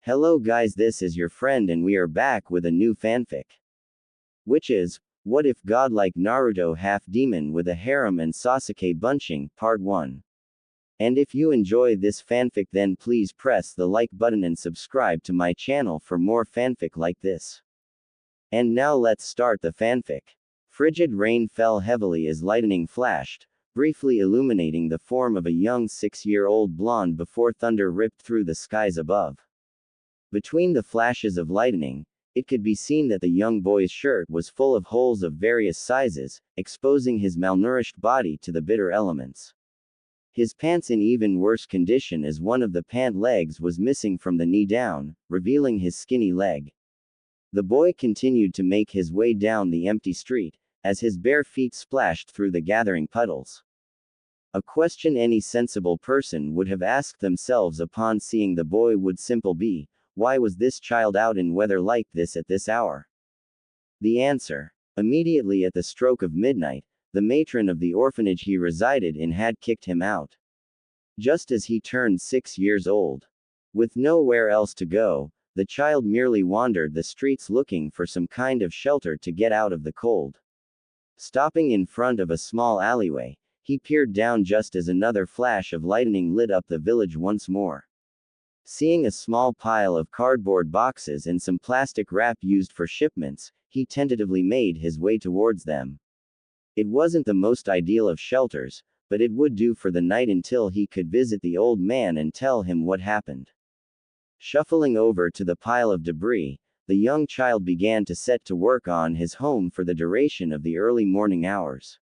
Hello guys, this is your friend and we are back with a new fanfic. Which is, What If Godlike Naruto Half-Demon with a Harem and Sasuke Bunshing, Part 1. And if you enjoy this fanfic then please press the like button and subscribe to my channel for more fanfic like this. And now let's start the fanfic. Frigid rain fell heavily as lightning flashed, briefly illuminating the form of a young 6-year-old blonde before thunder ripped through the skies above. Between the flashes of lightning, it could be seen that the young boy's shirt was full of holes of various sizes, exposing his malnourished body to the bitter elements. His pants in even worse condition as one of the pant legs was missing from the knee down, revealing his skinny leg. The boy continued to make his way down the empty street, as his bare feet splashed through the gathering puddles. A question any sensible person would have asked themselves upon seeing the boy would simply be, why was this child out in weather like this at this hour? The answer. Immediately at the stroke of midnight, the matron of the orphanage he resided in had kicked him out. Just as he turned 6 years old. With nowhere else to go, the child merely wandered the streets looking for some kind of shelter to get out of the cold. Stopping in front of a small alleyway, he peered down just as another flash of lightning lit up the village once more. Seeing a small pile of cardboard boxes and some plastic wrap used for shipments, he tentatively made his way towards them. It wasn't the most ideal of shelters, but it would do for the night until he could visit the old man and tell him what happened. Shuffling over to the pile of debris, the young child began to set to work on his home for the duration of the early morning hours.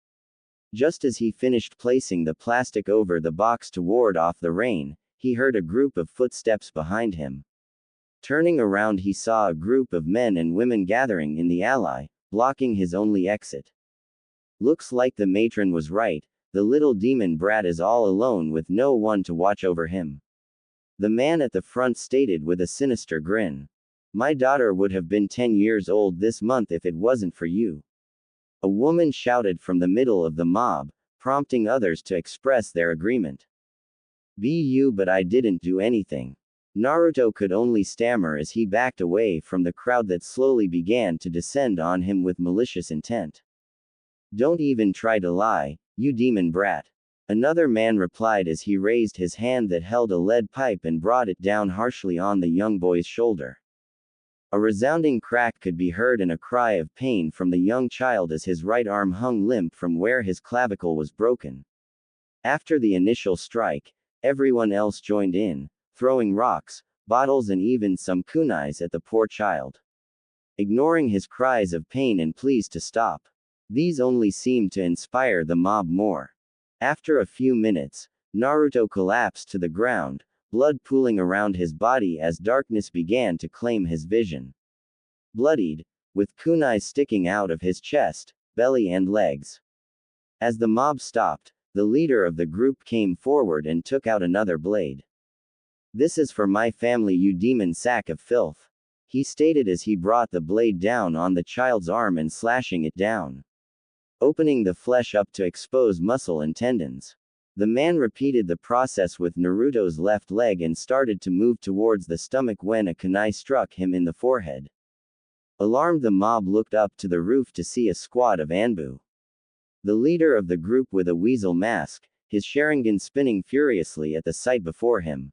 Just as he finished placing the plastic over the box to ward off the rain, he heard a group of footsteps behind him. Turning around he saw a group of men and women gathering in the alley, blocking his only exit. Looks like the matron was right, the little demon brat is all alone with no one to watch over him. The man at the front stated with a sinister grin. My daughter would have been 10 years old this month if it wasn't for you. A woman shouted from the middle of the mob, prompting others to express their agreement. Be you, but I didn't do anything. Naruto could only stammer as he backed away from the crowd that slowly began to descend on him with malicious intent. Don't even try to lie, you demon brat. Another man replied as he raised his hand that held a lead pipe and brought it down harshly on the young boy's shoulder. A resounding crack could be heard and a cry of pain from the young child as his right arm hung limp from where his clavicle was broken. After the initial strike, everyone else joined in, throwing rocks, bottles and even some kunais at the poor child. Ignoring his cries of pain and pleas to stop. These only seemed to inspire the mob more. After a few minutes, Naruto collapsed to the ground, blood pooling around his body as darkness began to claim his vision. Bloodied, with kunais sticking out of his chest, belly and legs. As the mob stopped, the leader of the group came forward and took out another blade. This is for my family, you demon sack of filth, he stated as he brought the blade down on the child's arm and slashing it down, opening the flesh up to expose muscle and tendons. The man repeated the process with Naruto's left leg and started to move towards the stomach when a kunai struck him in the forehead. Alarmed, the mob looked up to the roof to see a squad of Anbu. The leader of the group with a weasel mask, his Sharingan spinning furiously at the sight before him.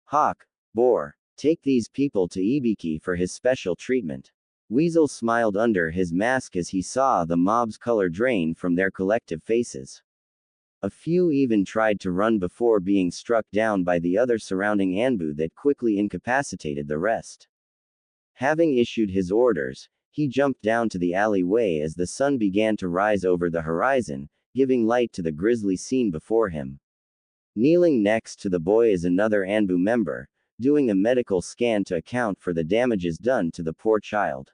Hawk, boar, take these people to Ibiki for his special treatment. Weasel smiled under his mask as he saw the mob's color drain from their collective faces. A few even tried to run before being struck down by the other surrounding Anbu that quickly incapacitated the rest. Having issued his orders, he jumped down to the alleyway as the sun began to rise over the horizon, giving light to the grisly scene before him. Kneeling next to the boy is another Anbu member, doing a medical scan to account for the damages done to the poor child.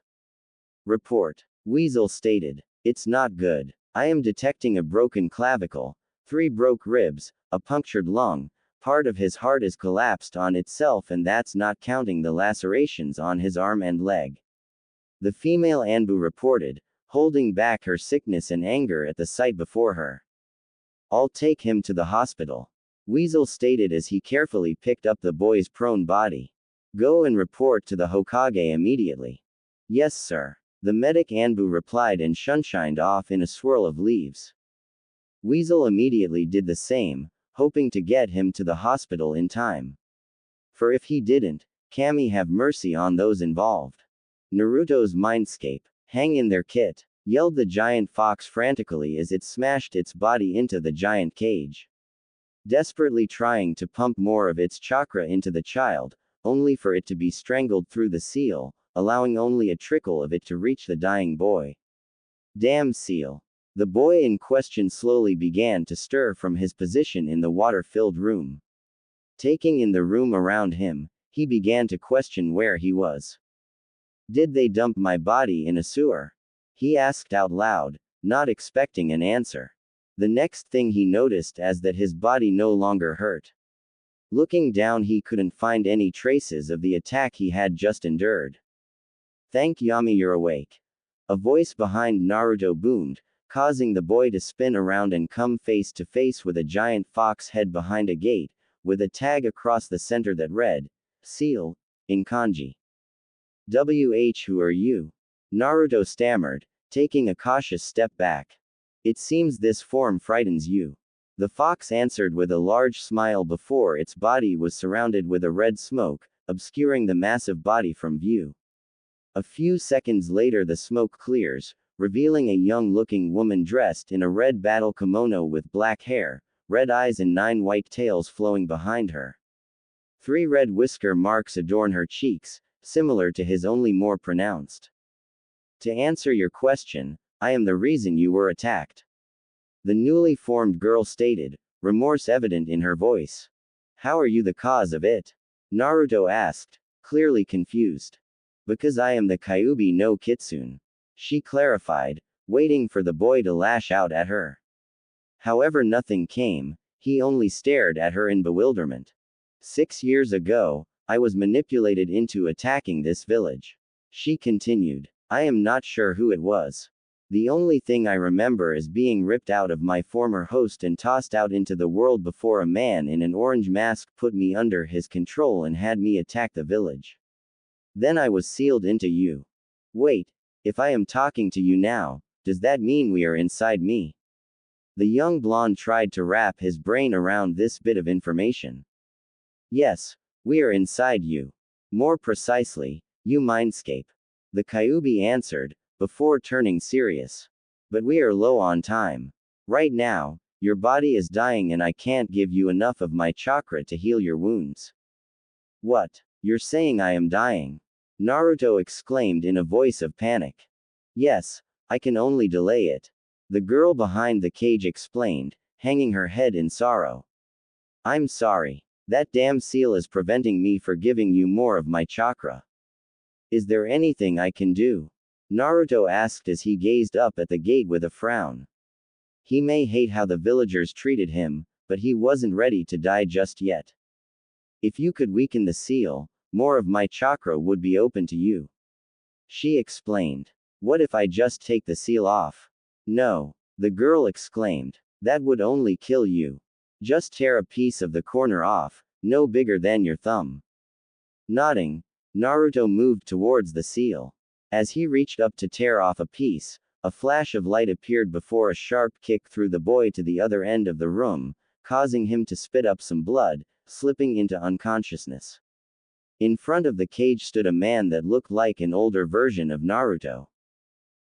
Report. Weasel stated. It's not good. I am detecting a broken clavicle, 3 broke ribs, a punctured lung, part of his heart is collapsed on itself, and that's not counting the lacerations on his arm and leg. The female Anbu reported, holding back her sickness and anger at the sight before her. I'll take him to the hospital. Weasel stated as he carefully picked up the boy's prone body. Go and report to the Hokage immediately. Yes, sir. The medic Anbu replied and shunshined off in a swirl of leaves. Weasel immediately did the same, hoping to get him to the hospital in time. For if he didn't, Kami have mercy on those involved. Naruto's mindscape. Hang in there, kit, yelled the giant fox frantically as it smashed its body into the giant cage. Desperately trying to pump more of its chakra into the child, only for it to be strangled through the seal, allowing only a trickle of it to reach the dying boy. Damn seal. The boy in question slowly began to stir from his position in the water-filled room. Taking in the room around him, he began to question where he was. Did they dump my body in a sewer? He asked out loud, not expecting an answer. The next thing he noticed is that his body no longer hurt. Looking down, he couldn't find any traces of the attack he had just endured. Thank Yami, you're awake. A voice behind Naruto boomed, causing the boy to spin around and come face to face with a giant fox head behind a gate, with a tag across the center that read, Seal, in kanji. Who are you? Naruto stammered, taking a cautious step back. It seems this form frightens you. The fox answered with a large smile before its body was surrounded with a red smoke, obscuring the massive body from view. A few seconds later the smoke clears, revealing a young-looking woman dressed in a red battle kimono with black hair, red eyes and 9 white tails flowing behind her. 3 red whisker marks adorn her cheeks, similar to his only more pronounced. To answer your question, I am the reason you were attacked. The newly formed girl stated, remorse evident in her voice. How are you the cause of it? Naruto asked, clearly confused. Because I am the Kyuubi no Kitsune. She clarified, waiting for the boy to lash out at her. However, nothing came, he only stared at her in bewilderment. 6 years ago, I was manipulated into attacking this village. She continued. I am not sure who it was. The only thing I remember is being ripped out of my former host and tossed out into the world before a man in an orange mask put me under his control and had me attack the village. Then I was sealed into you. Wait, if I am talking to you now, does that mean we are inside me? The young blonde tried to wrap his brain around this bit of information. Yes, we are inside you. More precisely, you mindscape. The Kyuubi answered, before turning serious. But we are low on time. Right now, your body is dying and I can't give you enough of my chakra to heal your wounds. What? You're saying I am dying? Naruto exclaimed in a voice of panic. Yes, I can only delay it. The girl behind the cage explained, hanging her head in sorrow. I'm sorry. That damn seal is preventing me from giving you more of my chakra. Is there anything I can do? Naruto asked as he gazed up at the gate with a frown. He may hate how the villagers treated him, but he wasn't ready to die just yet. If you could weaken the seal, more of my chakra would be open to you. She explained. What if I just take the seal off? No, the girl exclaimed. That would only kill you. Just tear a piece of the corner off, no bigger than your thumb. Nodding, Naruto moved towards the seal. As he reached up to tear off a piece, a flash of light appeared before a sharp kick threw the boy to the other end of the room, causing him to spit up some blood, slipping into unconsciousness. In front of the cage stood a man that looked like an older version of Naruto.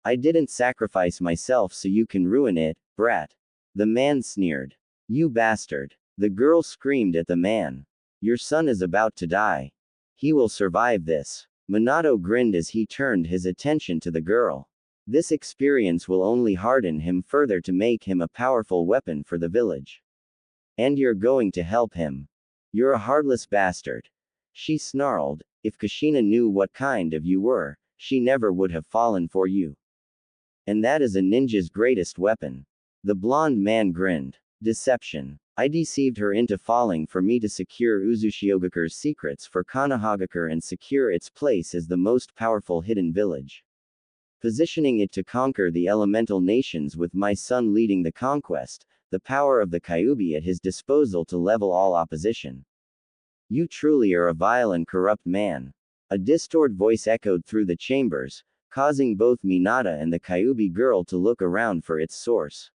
I didn't sacrifice myself so you can ruin it, brat. The man sneered. You bastard. The girl screamed at the man. Your son is about to die. He will survive this. Minato grinned as he turned his attention to the girl. This experience will only harden him further to make him a powerful weapon for the village. And you're going to help him. You're a heartless bastard. She snarled, if Kushina knew what kind of you were, she never would have fallen for you. And that is a ninja's greatest weapon. The blonde man grinned. Deception. I deceived her into falling for me to secure Uzushiyogakure's secrets for Konohagakure and secure its place as the most powerful hidden village. Positioning it to conquer the elemental nations with my son leading the conquest, the power of the Kyuubi at his disposal to level all opposition. You truly are a vile and corrupt man. A distorted voice echoed through the chambers, causing both Minata and the Kyuubi girl to look around for its source.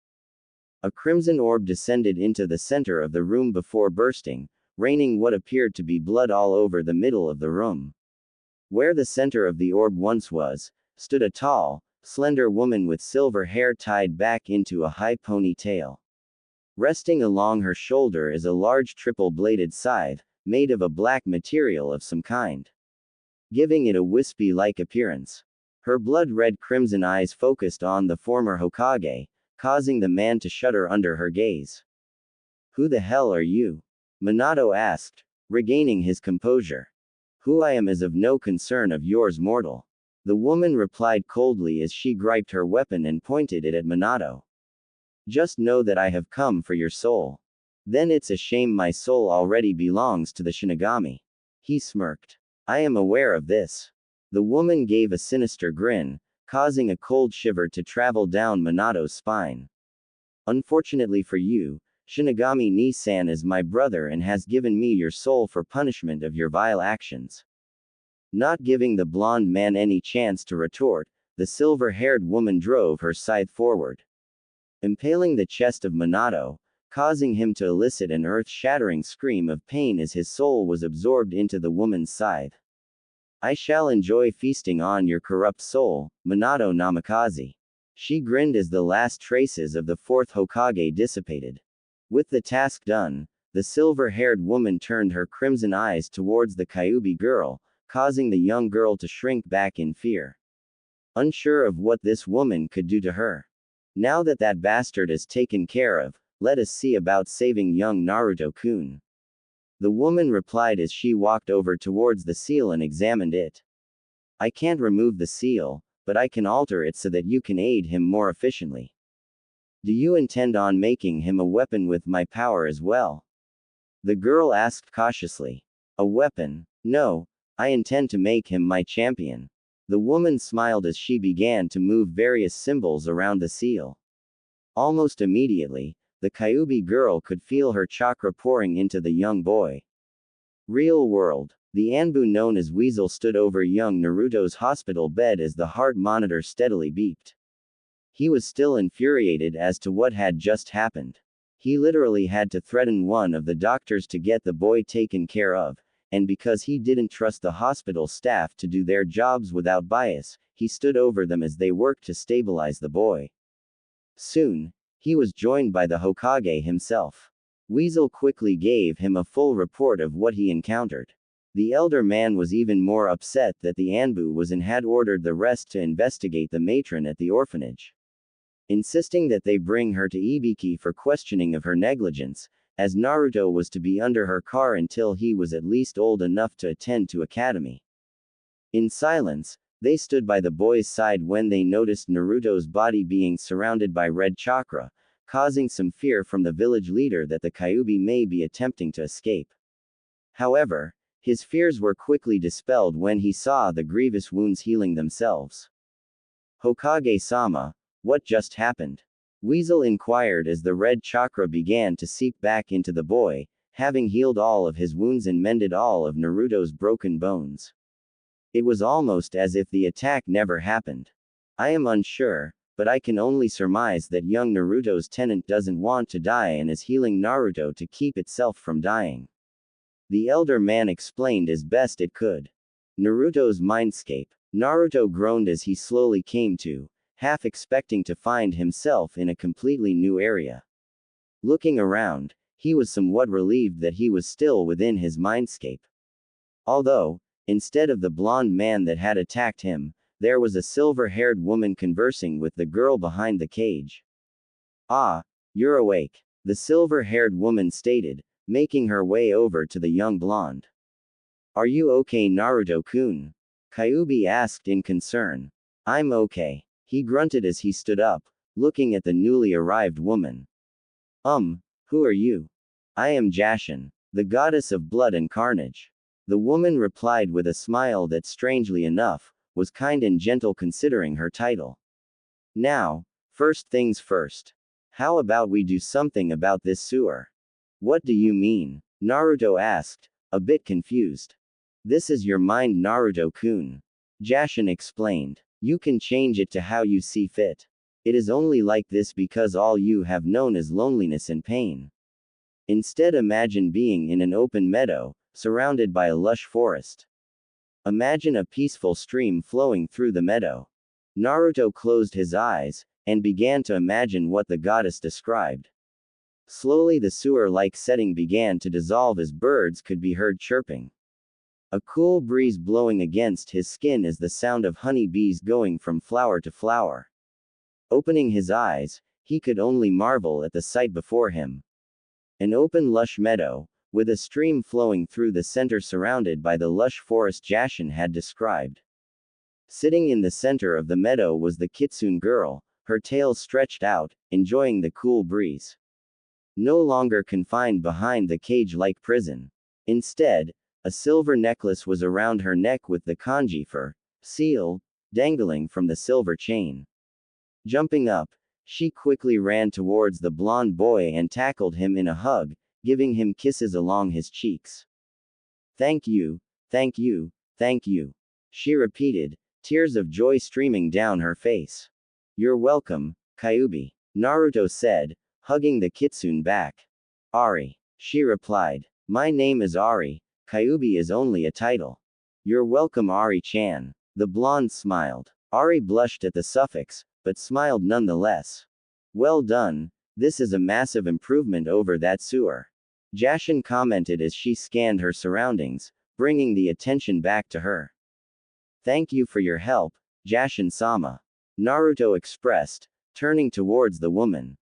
A crimson orb descended into the center of the room before bursting, raining what appeared to be blood all over the middle of the room. Where the center of the orb once was, stood a tall, slender woman with silver hair tied back into a high ponytail. Resting along her shoulder is a large triple-bladed scythe, made of a black material of some kind, giving it a wispy-like appearance. Her blood-red crimson eyes focused on the former Hokage, causing the man to shudder under her gaze. Who the hell are you? Minato asked, regaining his composure. Who I am is of no concern of yours, mortal. The woman replied coldly as she gripped her weapon and pointed it at Minato. Just know that I have come for your soul. Then it's a shame my soul already belongs to the Shinigami. He smirked. I am aware of this. The woman gave a sinister grin, causing a cold shiver to travel down Minato's spine. Unfortunately for you, Shinigami Ni-san is my brother and has given me your soul for punishment of your vile actions. Not giving the blonde man any chance to retort, the silver-haired woman drove her scythe forward, impaling the chest of Minato, causing him to elicit an earth-shattering scream of pain as his soul was absorbed into the woman's scythe. I shall enjoy feasting on your corrupt soul, Minato Namikaze. She grinned as the last traces of the fourth Hokage dissipated. With the task done, the silver-haired woman turned her crimson eyes towards the Kyuubi girl, causing the young girl to shrink back in fear. Unsure of what this woman could do to her. Now that that bastard is taken care of, let us see about saving young Naruto-kun. The woman replied as she walked over towards the seal and examined it. I can't remove the seal, but I can alter it so that you can aid him more efficiently. Do you intend on making him a weapon with my power as well? The girl asked cautiously. A weapon? No, I intend to make him my champion. The woman smiled as she began to move various symbols around the seal. Almost immediately, the Kyuubi girl could feel her chakra pouring into the young boy. Real world. The Anbu known as Weasel stood over young Naruto's hospital bed as the heart monitor steadily beeped. He was still infuriated as to what had just happened. He literally had to threaten one of the doctors to get the boy taken care of, and because he didn't trust the hospital staff to do their jobs without bias, he stood over them as they worked to stabilize the boy. Soon, he was joined by the Hokage himself. Weasel quickly gave him a full report of what he encountered. The elder man was even more upset that the Anbu was and had ordered the rest to investigate the matron at the orphanage, insisting that they bring her to Ibiki for questioning of her negligence, as Naruto was to be under her care until he was at least old enough to attend to academy. In silence, they stood by the boy's side when they noticed Naruto's body being surrounded by red chakra, causing some fear from the village leader that the Kyuubi may be attempting to escape. However, his fears were quickly dispelled when he saw the grievous wounds healing themselves. Hokage-sama, what just happened? Weasel inquired as the red chakra began to seep back into the boy, having healed all of his wounds and mended all of Naruto's broken bones. It was almost as if the attack never happened. I am unsure, but I can only surmise that young Naruto's tenant doesn't want to die and is healing Naruto to keep itself from dying. The elder man explained as best it could. Naruto's mindscape. Naruto groaned as he slowly came to, half expecting to find himself in a completely new area. Looking around, he was somewhat relieved that he was still within his mindscape. Although, instead of the blonde man that had attacked him, there was a silver-haired woman conversing with the girl behind the cage. Ah, you're awake, the silver-haired woman stated, making her way over to the young blonde. Are you okay, Naruto-kun? Kyuubi asked in concern. I'm okay, he grunted as he stood up, looking at the newly arrived woman. Who are you? I am Jashin, the goddess of blood and carnage. The woman replied with a smile that, strangely enough, was kind and gentle considering her title. Now, first things first. How about we do something about this sewer? What do you mean? Naruto asked, a bit confused. This is your mind, Naruto-kun. Jashin explained. You can change it to how you see fit. It is only like this because all you have known is loneliness and pain. Instead, imagine being in an open meadow, surrounded by a lush forest. Imagine a peaceful stream flowing through the meadow. Naruto closed his eyes, and began to imagine what the goddess described. Slowly the sewer-like setting began to dissolve as birds could be heard chirping. A cool breeze blowing against his skin as the sound of honey bees going from flower to flower. Opening his eyes, he could only marvel at the sight before him. An open lush meadow, with a stream flowing through the center surrounded by the lush forest Jashin had described. Sitting in the center of the meadow was the Kitsune girl, her tail stretched out, enjoying the cool breeze. No longer confined behind the cage-like prison. Instead, a silver necklace was around her neck with the kanji for seal dangling from the silver chain. Jumping up, she quickly ran towards the blonde boy and tackled him in a hug, giving him kisses along his cheeks. Thank you, thank you, thank you, she repeated, tears of joy streaming down her face. You're welcome, Kyuubi, Naruto said, hugging the Kitsune back. Ari, she replied. My name is Ari, Kyuubi is only a title. You're welcome, Ari-chan. The blonde smiled. Ari blushed at the suffix, but smiled nonetheless. Well done, this is a massive improvement over that sewer. Jashin commented as she scanned her surroundings, bringing the attention back to her. Thank you for your help, Jashin-sama. Naruto expressed, turning towards the woman.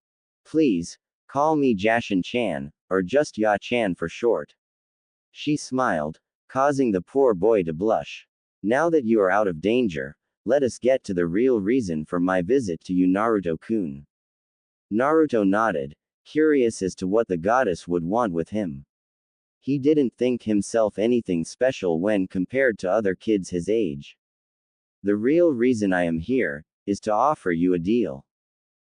Please, call me Jashin-chan, or just Ya-chan for short. She smiled, causing the poor boy to blush. Now that you are out of danger, let us get to the real reason for my visit to you, Naruto-kun. Naruto nodded, curious as to what the goddess would want with him. He didn't think himself anything special when compared to other kids his age. The real reason I am here is to offer you a deal.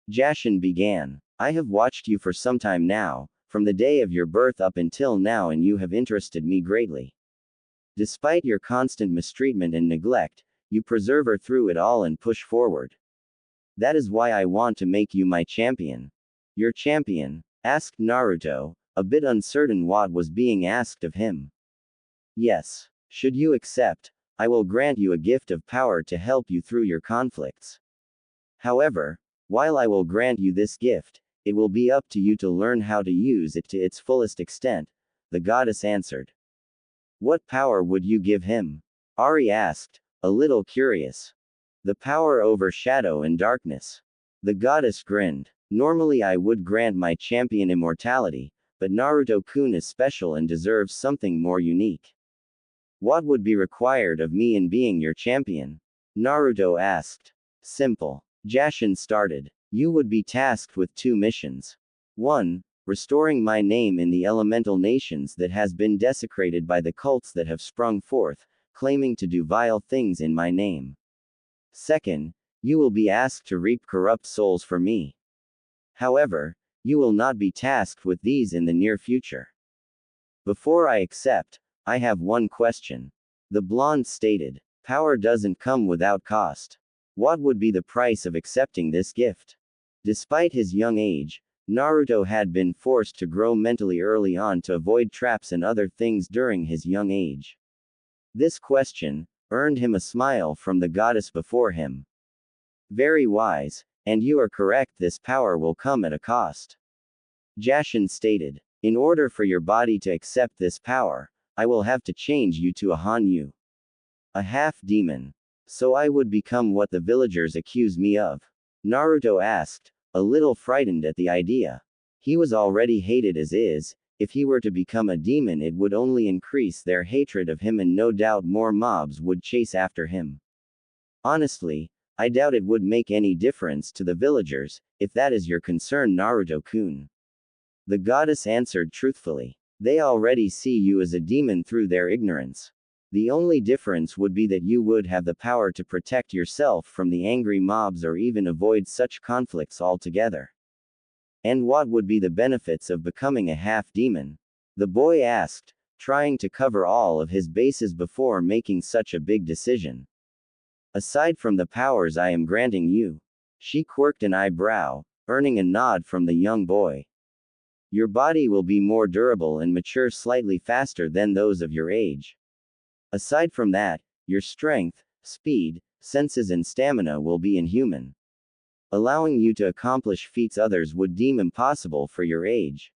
Jashin began. I have watched you for some time now, from the day of your birth up until now, and you have interested me greatly. Despite your constant mistreatment and neglect, you persevere through it all and push forward. That is why I want to make you my champion. Your champion? Asked Naruto, a bit uncertain what was being asked of him. Yes. Should you accept, I will grant you a gift of power to help you through your conflicts. However, while I will grant you this gift, it will be up to you to learn how to use it to its fullest extent, the goddess answered. What power would you give him? Ari asked, a little curious. The power over shadow and darkness. The goddess grinned. Normally I would grant my champion immortality, but Naruto-kun is special and deserves something more unique. What would be required of me in being your champion? Naruto asked. Simple. Jashin started. You would be tasked with 2 missions. 1. Restoring my name in the elemental nations that has been desecrated by the cults that have sprung forth, claiming to do vile things in my name. 2. You will be asked to reap corrupt souls for me. However, you will not be tasked with these in the near future. Before I accept, I have one question. The blonde stated. Power doesn't come without cost. What would be the price of accepting this gift? Despite his young age, Naruto had been forced to grow mentally early on to avoid traps and other things during his young age. This question earned him a smile from the goddess before him. Very wise, and you are correct, this power will come at a cost. Jashin stated. In order for your body to accept this power, I will have to change you to a Hanyu. A half-demon. So I would become what the villagers accuse me of? Naruto asked, a little frightened at the idea. He was already hated as is. If he were to become a demon, it would only increase their hatred of him, and no doubt more mobs would chase after him. Honestly, I doubt it would make any difference to the villagers, if that is your concern, Naruto-kun. The goddess answered truthfully. They already see you as a demon through their ignorance. The only difference would be that you would have the power to protect yourself from the angry mobs or even avoid such conflicts altogether. And what would be the benefits of becoming a half-demon? The boy asked, trying to cover all of his bases before making such a big decision. Aside from the powers I am granting you. She quirked an eyebrow, earning a nod from the young boy. Your body will be more durable and mature slightly faster than those of your age. Aside from that, your strength, speed, senses and stamina will be inhuman, allowing you to accomplish feats others would deem impossible for your age.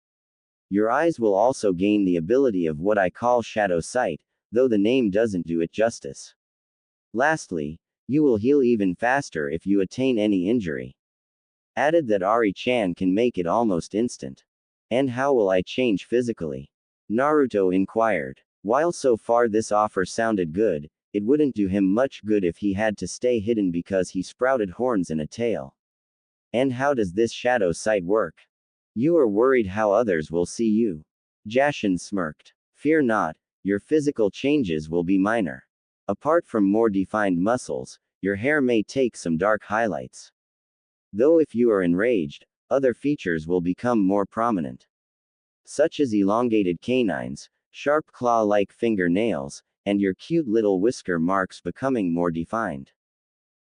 Your eyes will also gain the ability of what I call shadow sight, though the name doesn't do it justice. Lastly, you will heal even faster if you attain any injury. Added that Ari-chan can make it almost instant. And how will I change physically? Naruto inquired. While so far this offer sounded good, it wouldn't do him much good if he had to stay hidden because he sprouted horns and a tail. And how does this shadow sight work? You are worried how others will see you. Jashin smirked. Fear not, your physical changes will be minor. Apart from more defined muscles, your hair may take some dark highlights. Though if you are enraged, other features will become more prominent, such as elongated canines, sharp claw-like fingernails, and your cute little whisker marks becoming more defined.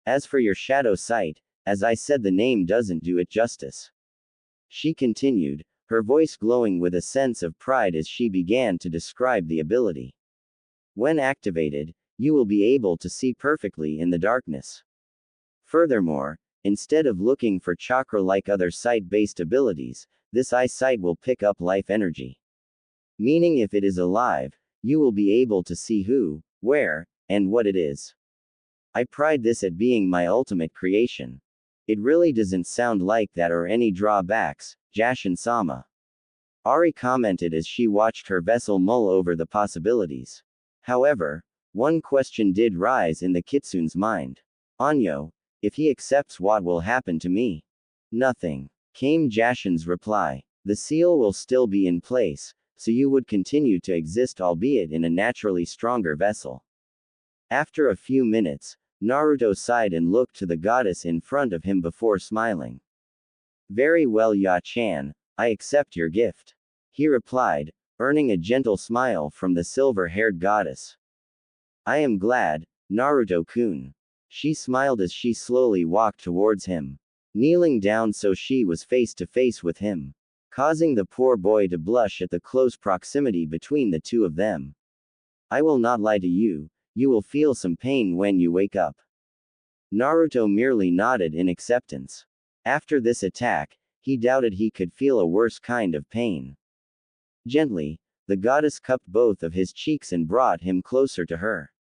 As for your shadow sight, as I said, the name doesn't do it justice. She continued, her voice glowing with a sense of pride as she began to describe the ability. When activated, you will be able to see perfectly in the darkness. Furthermore, instead of looking for chakra-like other sight-based abilities, this eyesight will pick up life energy. Meaning if it is alive, you will be able to see who, where, and what it is. I pride this at being my ultimate creation. It really doesn't sound like that or any drawbacks, Jashin-sama. Ari commented as she watched her vessel mull over the possibilities. However, one question did rise in the kitsune's mind. Anyo, if he accepts, what will happen to me? Nothing, came Jashin's reply. The seal will still be in place, so you would continue to exist albeit in a naturally stronger vessel. After a few minutes, Naruto sighed and looked to the goddess in front of him before smiling. Very well, Ya-chan, I accept your gift, he replied, earning a gentle smile from the silver-haired goddess. I am glad, Naruto-kun. She smiled as she slowly walked towards him, kneeling down so she was face to face with him, causing the poor boy to blush at the close proximity between the two of them. I will not lie to you, you will feel some pain when you wake up. Naruto merely nodded in acceptance. After this attack, he doubted he could feel a worse kind of pain. Gently, the goddess cupped both of his cheeks and brought him closer to her.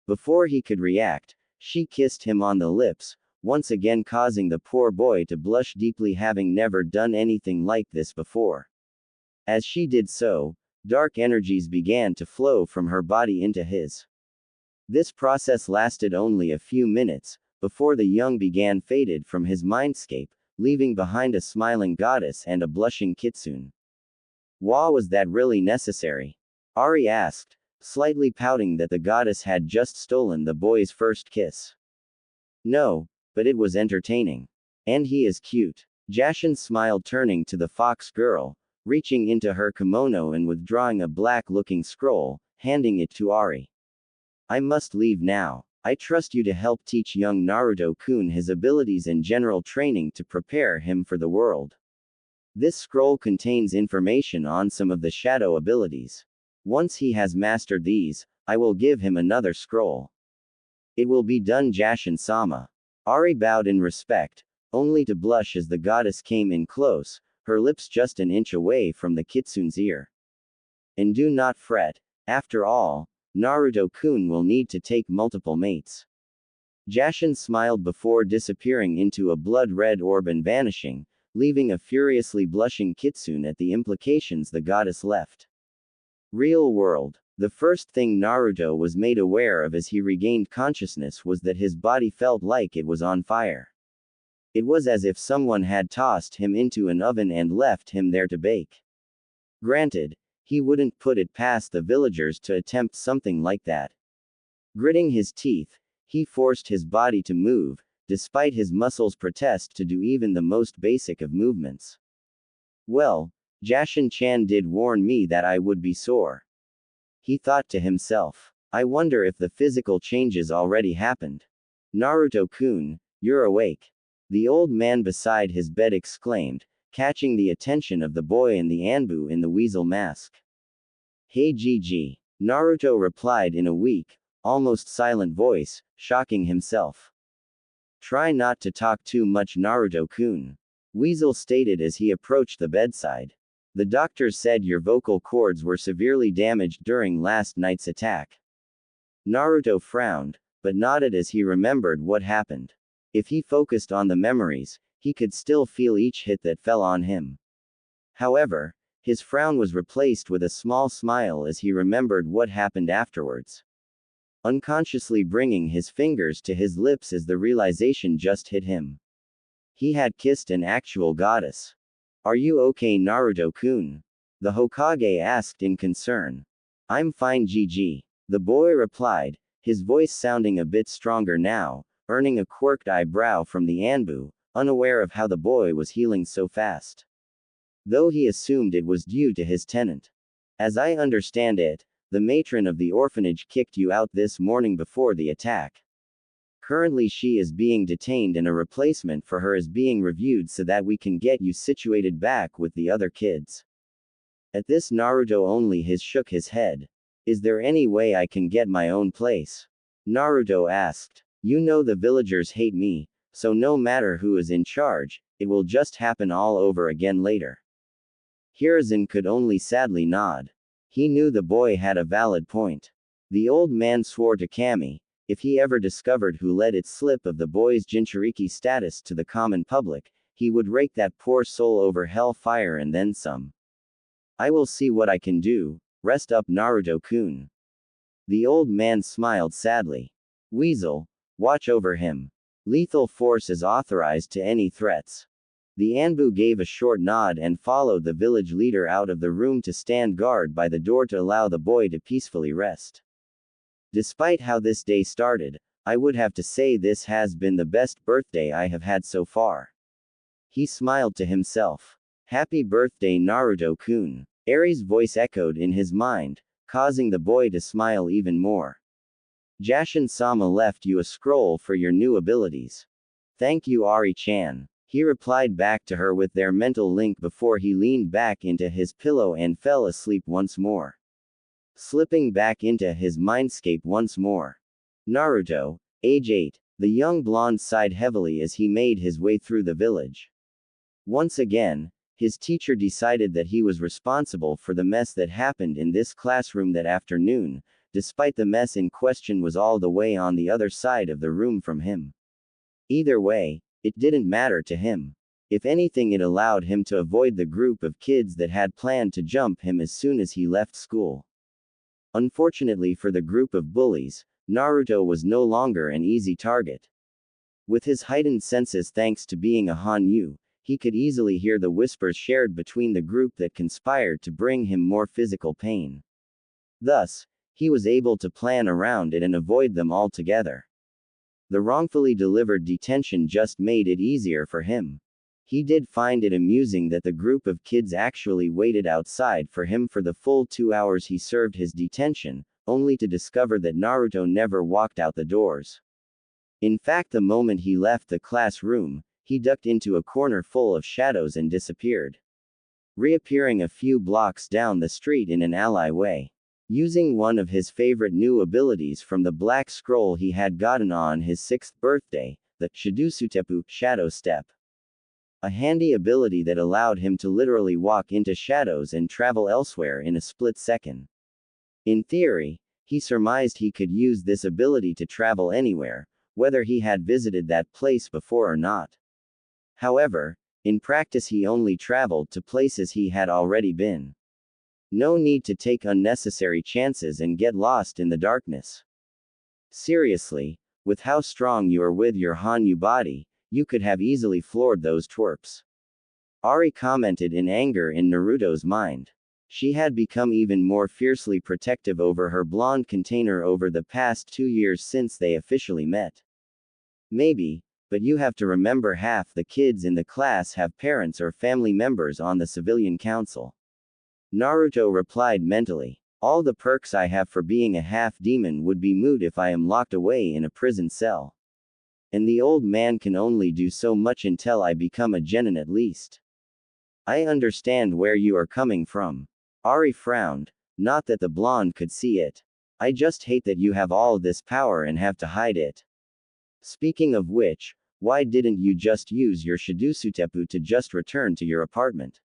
Before he could react, she kissed him on the lips, once again causing the poor boy to blush deeply, having never done anything like this before. As she did so, dark energies began to flow from her body into his. This process lasted only a few minutes, before the young began faded from his mindscape, leaving behind a smiling goddess and a blushing kitsune. Was that really necessary? Ari asked, slightly pouting that the goddess had just stolen the boy's first kiss. No, but it was entertaining. And he is cute. Jashin smiled, turning to the fox girl, reaching into her kimono and withdrawing a black-looking scroll, handing it to Ari. I must leave now. I trust you to help teach young Naruto-kun his abilities and general training to prepare him for the world. This scroll contains information on some of the shadow abilities. Once he has mastered these, I will give him another scroll. It will be done, Jashin-sama. Ari bowed in respect, only to blush as the goddess came in close, her lips just an inch away from the kitsune's ear. And do not fret, after all, Naruto-kun will need to take multiple mates. Jashin smiled before disappearing into a blood-red orb and vanishing, leaving a furiously blushing kitsune at the implications the goddess left. Real world. The first thing Naruto was made aware of as he regained consciousness was that his body felt like it was on fire. It was as if someone had tossed him into an oven and left him there to bake. Granted, he wouldn't put it past the villagers to attempt something like that. Gritting his teeth, he forced his body to move, despite his muscles' protest to do even the most basic of movements. Well, Jashin-chan did warn me that I would be sore. He thought to himself. I wonder if the physical changes already happened. Naruto-kun, you're awake. The old man beside his bed exclaimed, catching the attention of the boy in the Anbu in the weasel mask. Hey Gigi. Naruto replied in a weak, almost silent voice, shocking himself. Try not to talk too much, Naruto-kun. Weasel stated as he approached the bedside. The doctors said your vocal cords were severely damaged during last night's attack. Naruto frowned, but nodded as he remembered what happened. If he focused on the memories, he could still feel each hit that fell on him. However, his frown was replaced with a small smile as he remembered what happened afterwards. Unconsciously bringing his fingers to his lips as the realization just hit him. He had kissed an actual goddess. Are you okay, Naruto-kun? The Hokage asked in concern. I'm fine, Gigi. The boy replied, his voice sounding a bit stronger now, earning a quirked eyebrow from the Anbu, unaware of how the boy was healing so fast. Though he assumed it was due to his tenant. As I understand it, the matron of the orphanage kicked you out this morning before the attack. Currently she is being detained and a replacement for her is being reviewed so that we can get you situated back with the other kids. At this Naruto only shook his head. Is there any way I can get my own place? Naruto asked. You know the villagers hate me, so no matter who is in charge, it will just happen all over again later. Hiruzen could only sadly nod. He knew the boy had a valid point. The old man swore to Kami, if he ever discovered who let it slip of the boy's Jinchuriki status to the common public, he would rake that poor soul over hellfire and then some. I will see what I can do. Rest up, Naruto-kun. The old man smiled sadly. Weasel, watch over him. Lethal force is authorized to any threats. The Anbu gave a short nod and followed the village leader out of the room to stand guard by the door to allow the boy to peacefully rest. Despite how this day started, I would have to say this has been the best birthday I have had so far. He smiled to himself. Happy birthday, Naruto-kun. Eri's voice echoed in his mind, causing the boy to smile even more. Jashin-sama left you a scroll for your new abilities. Thank you, Ari-chan. He replied back to her with their mental link before he leaned back into his pillow and fell asleep once more. Slipping back into his mindscape once more. Naruto, age 8, the young blonde sighed heavily as he made his way through the village. Once again, his teacher decided that he was responsible for the mess that happened in this classroom that afternoon, despite the mess in question was all the way on the other side of the room from him. Either way, it didn't matter to him. If anything, it allowed him to avoid the group of kids that had planned to jump him as soon as he left school. Unfortunately for the group of bullies, Naruto was no longer an easy target. With his heightened senses thanks to being a Hanyu, he could easily hear the whispers shared between the group that conspired to bring him more physical pain. Thus, he was able to plan around it and avoid them altogether. The wrongfully delivered detention just made it easier for him. He did find it amusing that the group of kids actually waited outside for him for the full 2 hours he served his detention, only to discover that Naruto never walked out the doors. In fact, the moment he left the classroom, he ducked into a corner full of shadows and disappeared. Reappearing a few blocks down the street in an alleyway. Using one of his favorite new abilities from the black scroll he had gotten on his 6th birthday, the Shidosutepu, Shadow Step. A handy ability that allowed him to literally walk into shadows and travel elsewhere in a split second. In theory, he surmised he could use this ability to travel anywhere, whether he had visited that place before or not. However, in practice he only traveled to places he had already been. No need to take unnecessary chances and get lost in the darkness. Seriously, with how strong you are with your Hanyu body, you could have easily floored those twerps. Ari commented in anger in Naruto's mind. She had become even more fiercely protective over her blonde container over the past 2 years since they officially met. Maybe, but you have to remember half the kids in the class have parents or family members on the civilian council. Naruto replied mentally. All the perks I have for being a half-demon would be moot if I am locked away in a prison cell. And the old man can only do so much until I become a genin at least. I understand where you are coming from. Ari frowned, not that the blonde could see it. I just hate that you have all this power and have to hide it. Speaking of which, why didn't you just use your Shidusutepu to just return to your apartment?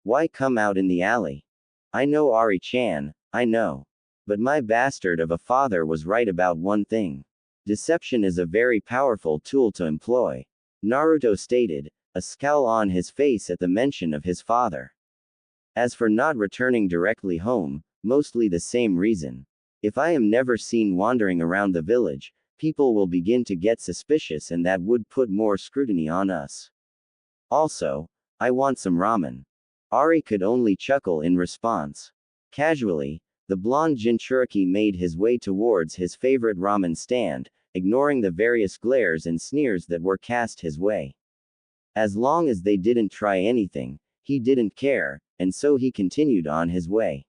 Why come out in the alley? I know Ari-chan, I know. But my bastard of a father was right about one thing. Deception is a very powerful tool to employ. Naruto stated, a scowl on his face at the mention of his father. As for not returning directly home, mostly the same reason. If I am never seen wandering around the village, people will begin to get suspicious and that would put more scrutiny on us. Also, I want some ramen. Ari could only chuckle in response. Casually, the blonde Jinchuriki made his way towards his favorite ramen stand, ignoring the various glares and sneers that were cast his way. As long as they didn't try anything, he didn't care, and so he continued on his way.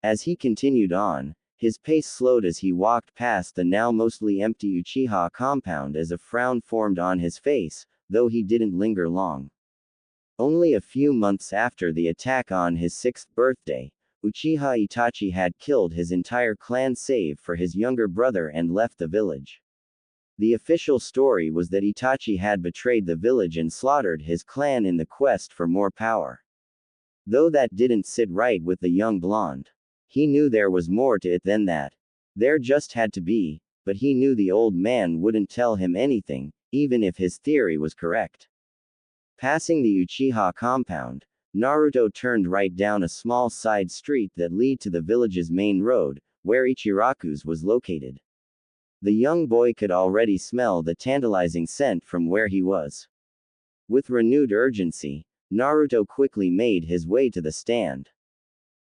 As he continued on, his pace slowed as he walked past the now mostly empty Uchiha compound as a frown formed on his face, though he didn't linger long. Only a few months after the attack on his 6th birthday, Uchiha Itachi had killed his entire clan save for his younger brother and left the village. The official story was that Itachi had betrayed the village and slaughtered his clan in the quest for more power. Though that didn't sit right with the young blonde. He knew there was more to it than that. There just had to be, but he knew the old man wouldn't tell him anything, even if his theory was correct. Passing the Uchiha compound, Naruto turned right down a small side street that led to the village's main road, where Ichiraku's was located. The young boy could already smell the tantalizing scent from where he was. With renewed urgency, Naruto quickly made his way to the stand.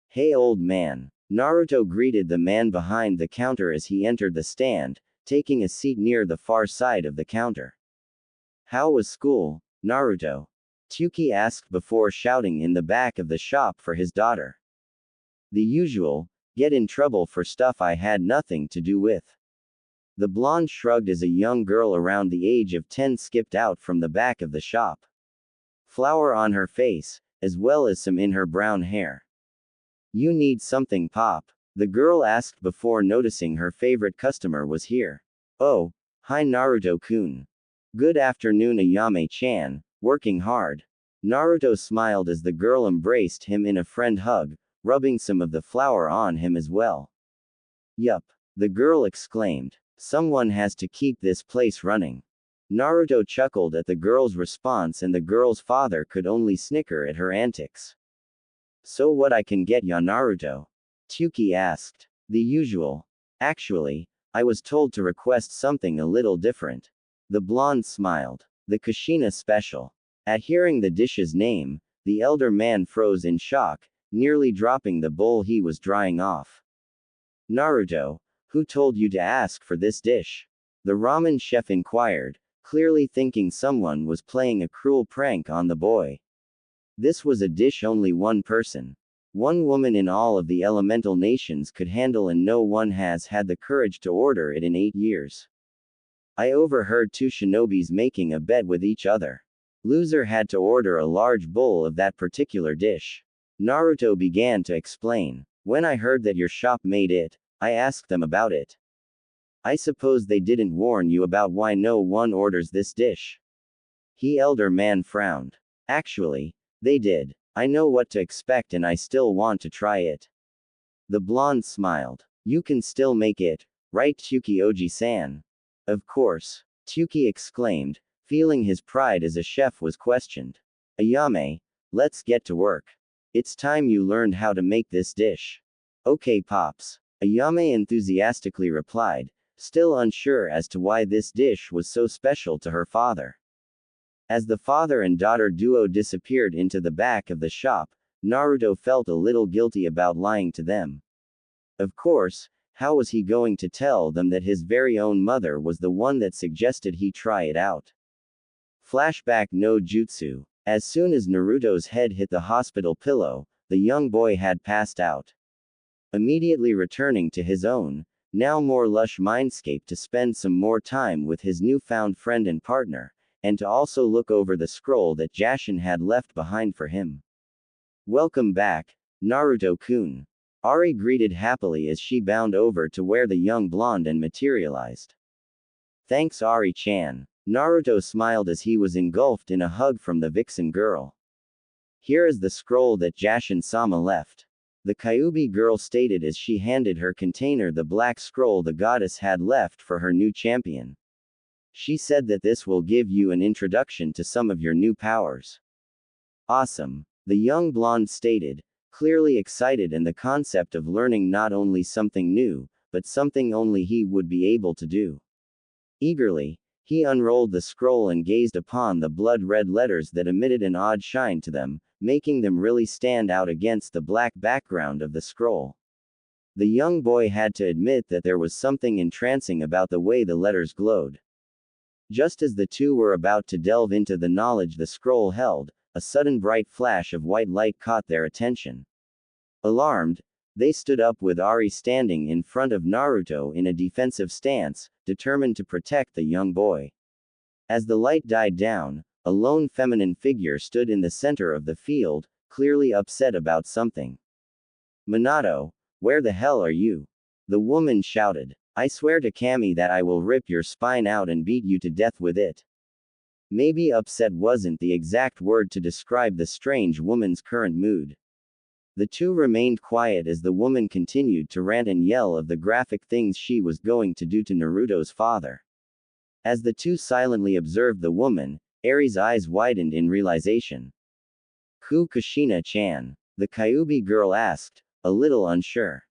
Hey old man. Naruto greeted the man behind the counter as he entered the stand, taking a seat near the far side of the counter. How was school, Naruto? Tsuki asked before shouting in the back of the shop for his daughter. The usual, get in trouble for stuff I had nothing to do with. The blonde shrugged as a young girl around the age of 10 skipped out from the back of the shop. Flour on her face, as well as some in her brown hair. You need something, Pop? The girl asked before noticing her favorite customer was here. Oh, hi Naruto-kun. Good afternoon Ayame-chan, working hard. Naruto smiled as the girl embraced him in a friend hug, rubbing some of the flour on him as well. Yup, the girl exclaimed. Someone has to keep this place running. Naruto chuckled at the girl's response and the girl's father could only snicker at her antics. So what I can get ya Naruto? Tsuki asked. The usual. Actually, I was told to request something a little different. The blonde smiled. The Kushina special. At hearing the dish's name, the elder man froze in shock, nearly dropping the bowl he was drying off. Naruto, who told you to ask for this dish? The ramen chef inquired, clearly thinking someone was playing a cruel prank on the boy. This was a dish only one person. One woman in all of the elemental nations could handle and no one has had the courage to order it in 8 years. I overheard 2 shinobis making a bet with each other. Loser had to order a large bowl of that particular dish. Naruto began to explain. When I heard that your shop made it, I asked them about it. I suppose they didn't warn you about why no one orders this dish. The elder man frowned. Actually, they did. I know what to expect and I still want to try it. The blonde smiled. You can still make it, right Tsuki Oji-san? Of course. Tsuki exclaimed, feeling his pride as a chef was questioned. Ayame, let's get to work. It's time you learned how to make this dish. Okay Pops. Ayame enthusiastically replied, still unsure as to why this dish was so special to her father. As the father and daughter duo disappeared into the back of the shop, Naruto felt a little guilty about lying to them. Of course, how was he going to tell them that his very own mother was the one that suggested he try it out? Flashback no jutsu. As soon as Naruto's head hit the hospital pillow, the young boy had passed out. immediately returning to his own, now more lush mindscape to spend some more time with his newfound friend and partner, and to also look over the scroll that Jashin had left behind for him. Welcome back, Naruto-kun. Ari greeted happily as she bounded over to where the young blonde and materialized. Thanks Ari-chan. Naruto smiled as he was engulfed in a hug from the vixen girl. Here is the scroll that Jashin-sama left. The Kyuubi girl stated as she handed her container the black scroll the goddess had left for her new champion. She said that this will give you an introduction to some of your new powers. Awesome, the young blonde stated, clearly excited in the concept of learning not only something new, but something only he would be able to do. Eagerly, he unrolled the scroll and gazed upon the blood-red letters that emitted an odd shine to them, making them really stand out against the black background of the scroll. The young boy had to admit that there was something entrancing about the way the letters glowed. Just as the two were about to delve into the knowledge the scroll held, a sudden bright flash of white light caught their attention. Alarmed, they stood up with Ari standing in front of Naruto in a defensive stance, determined to protect the young boy. As the light died down, a lone feminine figure stood in the center of the field, clearly upset about something. Minato, where the hell are you? The woman shouted. I swear to Kami that I will rip your spine out and beat you to death with it. Maybe upset wasn't the exact word to describe the strange woman's current mood. The two remained quiet as the woman continued to rant and yell of the graphic things she was going to do to Naruto's father. As the two silently observed the woman, Eri's eyes widened in realization. Who Kushina-chan? The Kyuubi girl asked, a little unsure.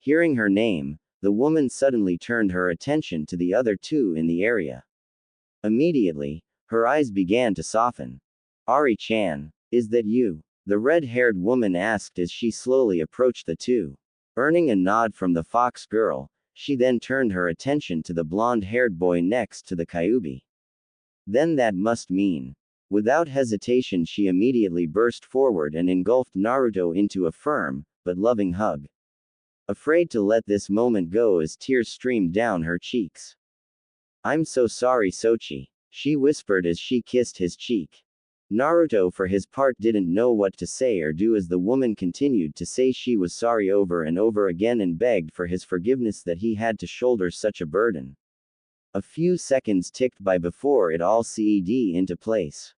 Hearing her name, the woman suddenly turned her attention to the other two in the area. Immediately, her eyes began to soften. Ari-chan, is that you? The red-haired woman asked as she slowly approached the two. Earning a nod from the fox girl, she then turned her attention to the blonde-haired boy next to the Kyuubi. Then that must mean. Without hesitation she immediately burst forward and engulfed Naruto into a firm, but loving hug. Afraid to let this moment go as tears streamed down her cheeks. I'm so sorry Sochi, she whispered as she kissed his cheek. Naruto for his part didn't know what to say or do as the woman continued to say she was sorry over and over again and begged for his forgiveness that he had to shoulder such a burden. A few seconds ticked by before it all set into place.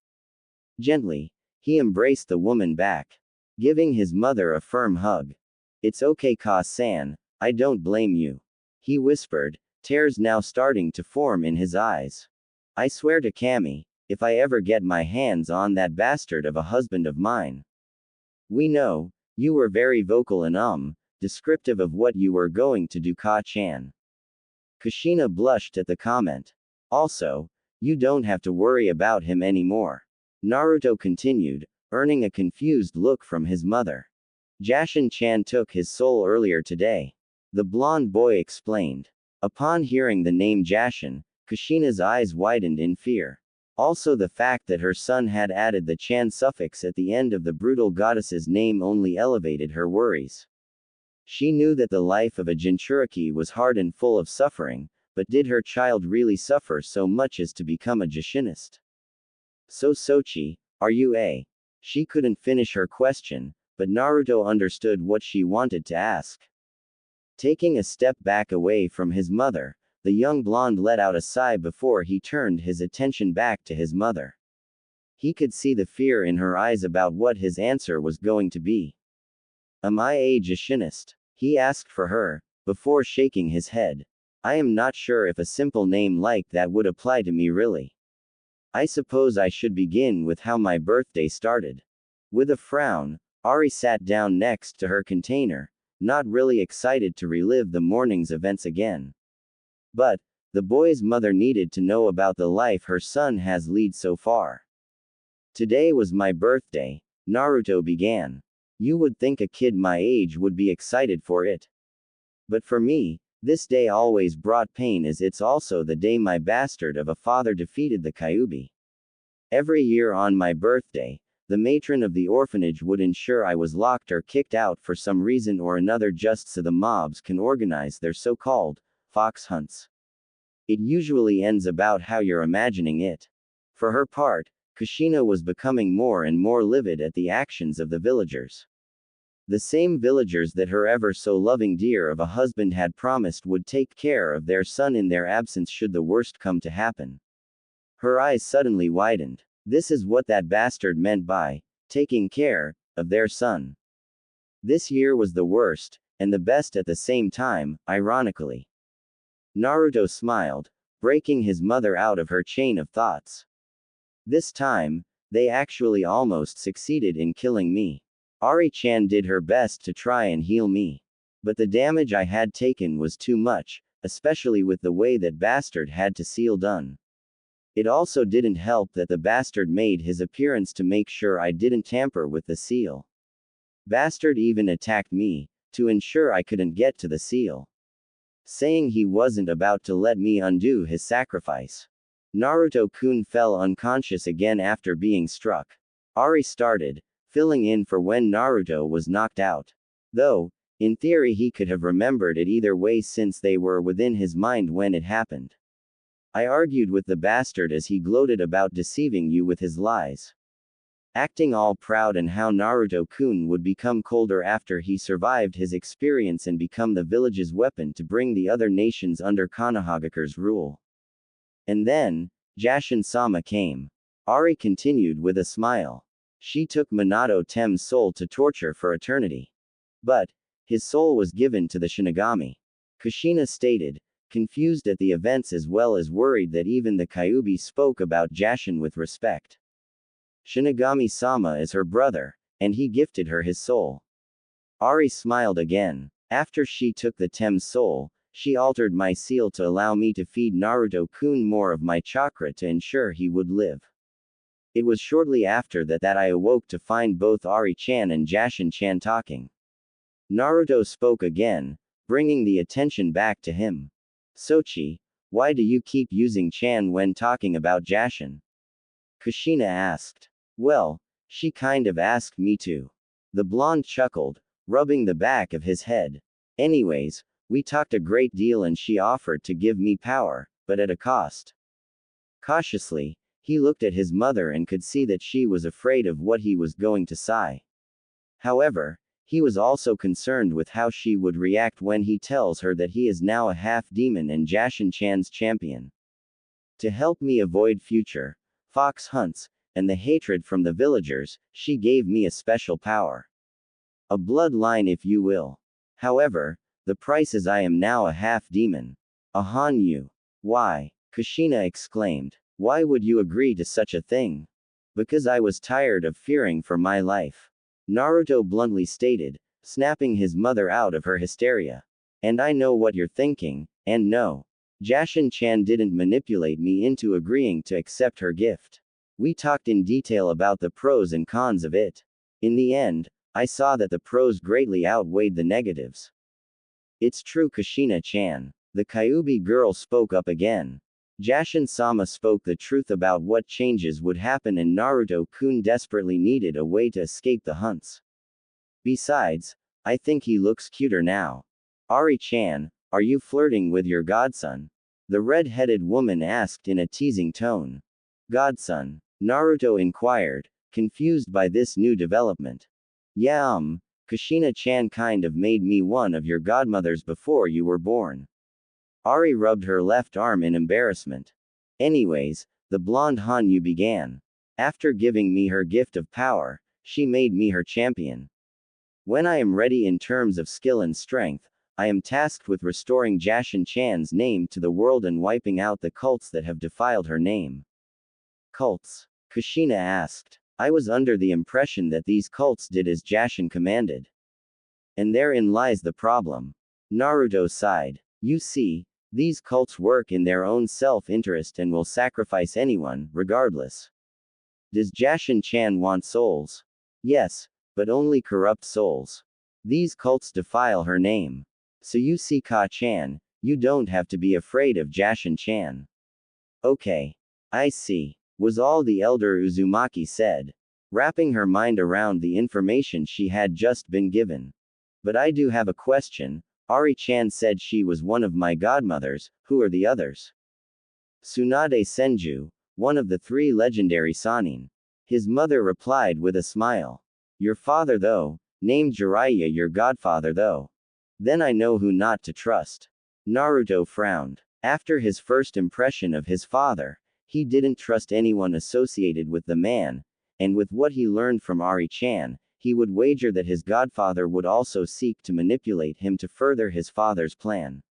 Gently, he embraced the woman back, giving his mother a firm hug. It's okay Ka-san, I don't blame you. He whispered, tears now starting to form in his eyes. I swear to Kami, if I ever get my hands on that bastard of a husband of mine. We know, you were very vocal and descriptive of what you were going to do Ka-chan. Kushina blushed at the comment. Also, you don't have to worry about him anymore. Naruto continued, earning a confused look from his mother. Jashin-chan took his soul earlier today. The blonde boy explained. Upon hearing the name Jashin, Kushina's eyes widened in fear. Also the fact that her son had added the chan suffix at the end of the brutal goddess's name only elevated her worries. She knew that the life of a Jinchuriki was hard and full of suffering, but did her child really suffer so much as to become a Jashinist? So Sochi, are you a? She couldn't finish her question, but Naruto understood what she wanted to ask. Taking a step back away from his mother, the young blonde let out a sigh before he turned his attention back to his mother. He could see the fear in her eyes about what his answer was going to be. Am I a Jashinist? He asked for her, before shaking his head. I am not sure if a simple name like that would apply to me really. I suppose I should begin with how my birthday started. With a frown, Ari sat down next to her container, not really excited to relive the morning's events again. But, the boy's mother needed to know about the life her son has led so far. Today was my birthday, Naruto began. You would think a kid my age would be excited for it. But for me, this day always brought pain as it's also the day my bastard of a father defeated the Kyuubi. Every year on my birthday, the matron of the orphanage would ensure I was locked or kicked out for some reason or another just so the mobs can organize their so-called fox hunts. It usually ends about how you're imagining it. For her part, Kushina was becoming more and more livid at the actions of the villagers. The same villagers that her ever so loving dear of a husband had promised would take care of their son in their absence should the worst come to happen. Her eyes suddenly widened. This is what that bastard meant by taking care of their son. This year was the worst, and the best at the same time, ironically. Naruto smiled, breaking his mother out of her chain of thoughts. This time, they actually almost succeeded in killing me. Ari-chan did her best to try and heal me. But the damage I had taken was too much, especially with the way that bastard had to seal done. It also didn't help that the bastard made his appearance to make sure I didn't tamper with the seal. Bastard even attacked me, to ensure I couldn't get to the seal. Saying he wasn't about to let me undo his sacrifice. Naruto-kun fell unconscious again after being struck. Ari started, filling in for when Naruto was knocked out. Though, in theory he could have remembered it either way since they were within his mind when it happened. I argued with the bastard as he gloated about deceiving you with his lies. Acting all proud and how Naruto-kun would become colder after he survived his experience and become the village's weapon to bring the other nations under Konohagakure's rule. And then, Jashin-sama came. Ari continued with a smile. She took Minato Tem's soul to torture for eternity. But, his soul was given to the Shinigami. Kushina stated, confused at the events as well as worried that even the Kyuubi spoke about Jashin with respect. Shinigami-sama is her brother, and he gifted her his soul. Ari smiled again. After she took the Tem's soul, she altered my seal to allow me to feed Naruto-kun more of my chakra to ensure he would live. It was shortly after that I awoke to find both Ari-chan and Jashin-chan talking. Naruto spoke again, bringing the attention back to him. Sochi, why do you keep using Chan when talking about Jashin? Kushina asked. Well, she kind of asked me to. The blonde chuckled, rubbing the back of his head. Anyways, we talked a great deal and she offered to give me power, but at a cost. Cautiously, he looked at his mother and could see that she was afraid of what he was going to say. However, he was also concerned with how she would react when he tells her that he is now a half-demon and Jashin-chan's champion. To help me avoid future fox hunts, and the hatred from the villagers, she gave me a special power. A bloodline if you will. However, the price is I am now a half-demon. A Hanyu. Why? Kushina exclaimed. Why would you agree to such a thing? Because I was tired of fearing for my life. Naruto bluntly stated, snapping his mother out of her hysteria. And I know what you're thinking, and no. Jashin-chan didn't manipulate me into agreeing to accept her gift. We talked in detail about the pros and cons of it. In the end, I saw that the pros greatly outweighed the negatives. It's true, Kushina-chan. The Kyuubi girl spoke up again. Jashin-sama spoke the truth about what changes would happen and Naruto-kun desperately needed a way to escape the hunts. Besides, I think he looks cuter now. Ari-chan, are you flirting with your godson? The red-headed woman asked in a teasing tone. Godson? Naruto inquired, confused by this new development. Yeah, Kushina-chan kind of made me one of your godmothers before you were born. Ari rubbed her left arm in embarrassment. Anyways, the blonde Hanyu began. After giving me her gift of power, she made me her champion. When I am ready in terms of skill and strength, I am tasked with restoring Jashin-chan's name to the world and wiping out the cults that have defiled her name. Cults? Kushina asked. I was under the impression that these cults did as Jashin commanded. And therein lies the problem. Naruto sighed. You see, these cults work in their own self-interest and will sacrifice anyone, regardless. Does Jashin-chan want souls? Yes, but only corrupt souls. These cults defile her name. So you see, Ka-chan, you don't have to be afraid of Jashin-chan. Okay. I see. Was all the elder Uzumaki said. wrapping her mind around the information she had just been given. But I do have a question. Ari-chan said she was one of my godmothers, who are the others? Tsunade Senju, one of the 3 legendary Sannin. His mother replied with a smile. Your father though, named Jiraiya your godfather though. Then I know who not to trust. Naruto frowned. After his first impression of his father, he didn't trust anyone associated with the man, and with what he learned from Ari-chan, he would wager that his godfather would also seek to manipulate him to further his father's plan.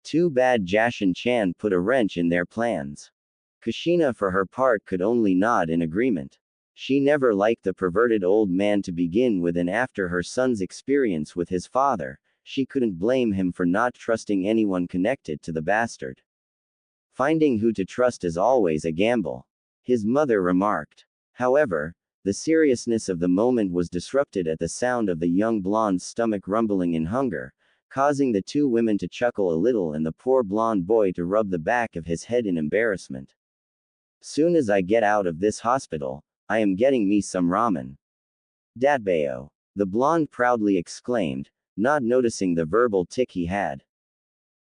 Too bad Jashin-chan put a wrench in their plans. Kushina for her part could only nod in agreement. She never liked the perverted old man to begin with, and after her son's experience with his father, she couldn't blame him for not trusting anyone connected to the bastard. Finding who to trust is always a gamble, his mother remarked. However, the seriousness of the moment was disrupted at the sound of the young blonde's stomach rumbling in hunger, causing the 2 women to chuckle a little and the poor blonde boy to rub the back of his head in embarrassment. Soon as I get out of this hospital, I am getting me some ramen. Datbeo, the blonde proudly exclaimed, not noticing the verbal tick he had.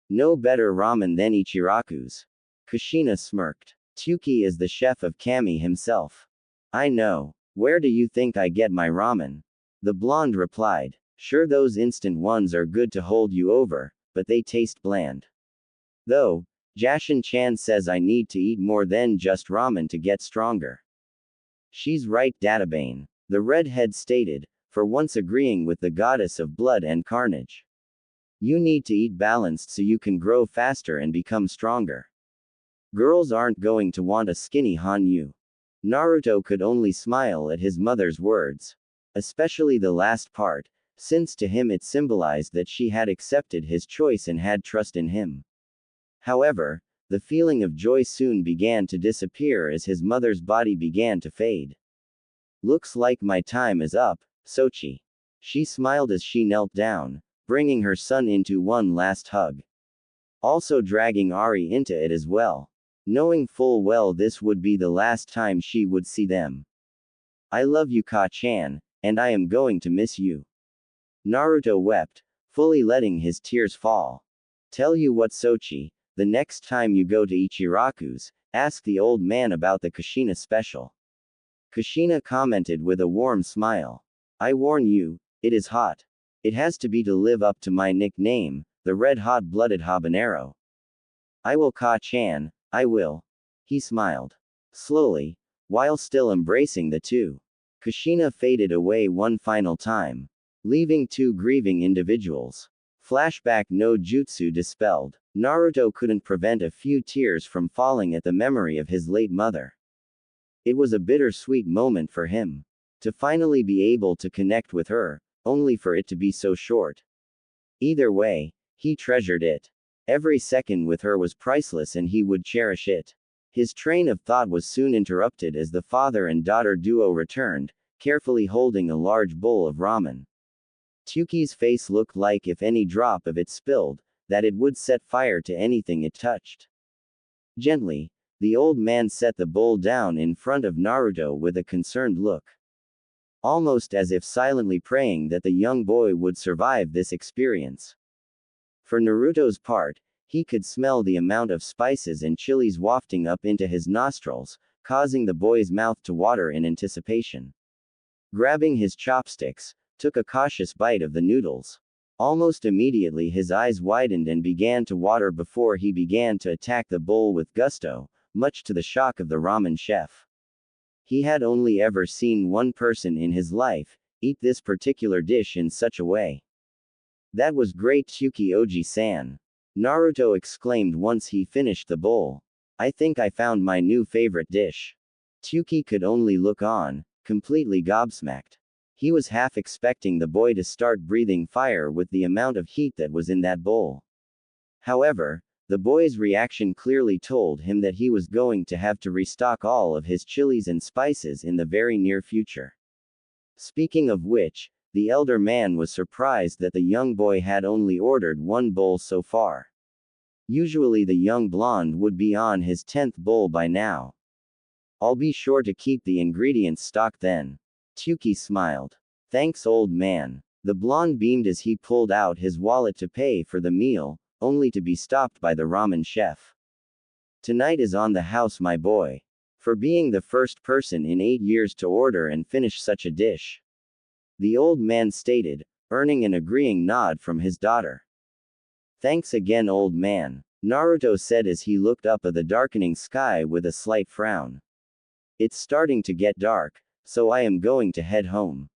No better ramen than Ichiraku's. Kushina smirked. Tsuki is the chef of Kami himself. I know. Where do you think I get my ramen? The blonde replied. Sure, those instant ones are good to hold you over, but they taste bland. Though, Jashin-chan says I need to eat more than just ramen to get stronger. She's right, Databane, the redhead stated, for once agreeing with the goddess of blood and carnage. You need to eat balanced so you can grow faster and become stronger. Girls aren't going to want a skinny Hanyu. Naruto could only smile at his mother's words. Especially the last part, since to him it symbolized that she had accepted his choice and had trust in him. However, the feeling of joy soon began to disappear as his mother's body began to fade. Looks like my time is up, Sochi. She smiled as she knelt down, bringing her son into one last hug. Also dragging Ari into it as well, knowing full well this would be the last time she would see them. I love you, Ka-chan, and I am going to miss you. Naruto wept, fully letting his tears fall. Tell you what, Sochi, the next time you go to Ichiraku's, ask the old man about the Kushina special. Kushina commented with a warm smile. I warn you, it is hot. It has to be to live up to my nickname, the red hot-blooded habanero. I will, Ka-chan, I will. He smiled. Slowly, while still embracing the 2. Kushina faded away one final time, leaving 2 grieving individuals. Flashback no jutsu dispelled. Naruto couldn't prevent a few tears from falling at the memory of his late mother. It was a bittersweet moment for him. To finally be able to connect with her, only for it to be so short. Either way, he treasured it. Every second with her was priceless and he would cherish it. His train of thought was soon interrupted as the father and daughter duo returned, carefully holding a large bowl of ramen. Tsuki's face looked like if any drop of it spilled, that it would set fire to anything it touched. Gently, the old man set the bowl down in front of Naruto with a concerned look. Almost as if silently praying that the young boy would survive this experience. For Naruto's part, he could smell the amount of spices and chilies wafting up into his nostrils, causing the boy's mouth to water in anticipation. Grabbing his chopsticks, took a cautious bite of the noodles. Almost immediately his eyes widened and began to water before he began to attack the bowl with gusto, much to the shock of the ramen chef. He had only ever seen one person in his life eat this particular dish in such a way. That was great, Tsuki Oji-san. Naruto exclaimed once he finished the bowl. I think I found my new favorite dish. Tsuki could only look on, completely gobsmacked. He was half expecting the boy to start breathing fire with the amount of heat that was in that bowl. However, the boy's reaction clearly told him that he was going to have to restock all of his chilies and spices in the very near future. Speaking of which, the elder man was surprised that the young boy had only ordered one bowl so far. Usually the young blonde would be on his 10th bowl by now. I'll be sure to keep the ingredients stocked then. Tyuki smiled. Thanks, old man. The blonde beamed as he pulled out his wallet to pay for the meal, only to be stopped by the ramen chef. Tonight is on the house, my boy. For being the first person in 8 years to order and finish such a dish. The old man stated, earning an agreeing nod from his daughter. Thanks again, old man, Naruto said as he looked up at the darkening sky with a slight frown. It's starting to get dark, so I am going to head home.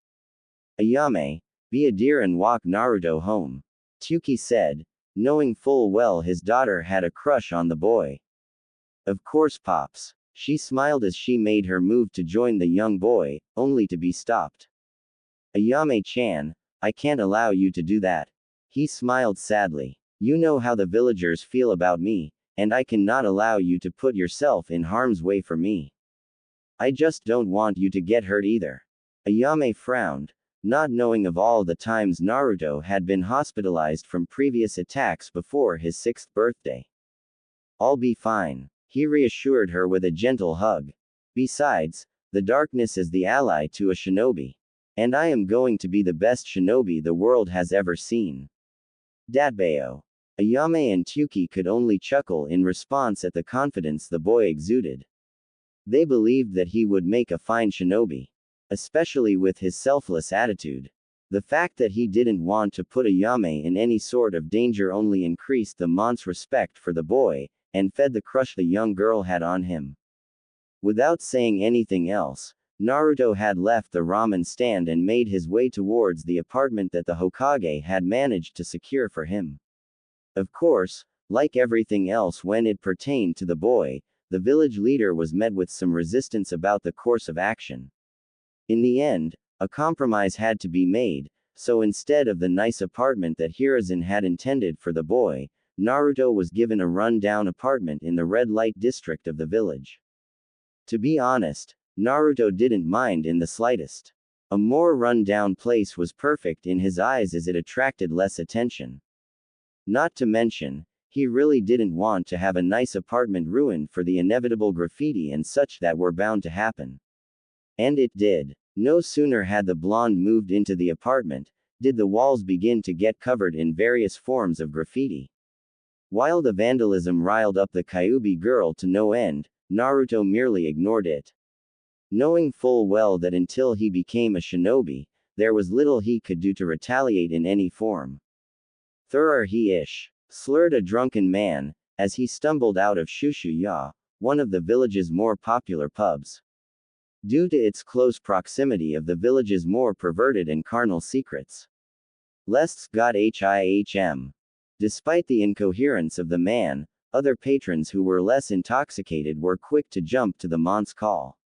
Ayame, be a dear and walk Naruto home, Tyuki said, knowing full well his daughter had a crush on the boy. Of course, Pops. She smiled as she made her move to join the young boy, only to be stopped. Ayame-chan, I can't allow you to do that. He smiled sadly. You know how the villagers feel about me, and I cannot allow you to put yourself in harm's way for me. I just don't want you to get hurt either. Ayame frowned, not knowing of all the times Naruto had been hospitalized from previous attacks before his 6th birthday. I'll be fine, he reassured her with a gentle hug. Besides, the darkness is the ally to a shinobi. And I am going to be the best shinobi the world has ever seen. Datbeo. Ayame and Tyuki could only chuckle in response at the confidence the boy exuded. They believed that he would make a fine shinobi. Especially with his selfless attitude. The fact that he didn't want to put Ayame in any sort of danger only increased the mont's respect for the boy, and fed the crush the young girl had on him. Without saying anything else, Naruto had left the ramen stand and made his way towards the apartment that the Hokage had managed to secure for him. Of course, like everything else when it pertained to the boy, the village leader was met with some resistance about the course of action. In the end, a compromise had to be made, so instead of the nice apartment that Hiruzen had intended for the boy, Naruto was given a run-down apartment in the red light district of the village. To be honest, Naruto didn't mind in the slightest. A more run-down place was perfect in his eyes as it attracted less attention. Not to mention, he really didn't want to have a nice apartment ruined for the inevitable graffiti and such that were bound to happen. And it did. No sooner had the blonde moved into the apartment, did the walls begin to get covered in various forms of graffiti. While the vandalism riled up the Kyuubi girl to no end, Naruto merely ignored it. Knowing full well that until he became a shinobi, there was little he could do to retaliate in any form. Thurr he-ish, slurred a drunken man, as he stumbled out of Shushuya, one of the village's more popular pubs. Due to its close proximity of the village's more perverted and carnal secrets. Lests got him. Despite the incoherence of the man, other patrons who were less intoxicated were quick to jump to the mont's call.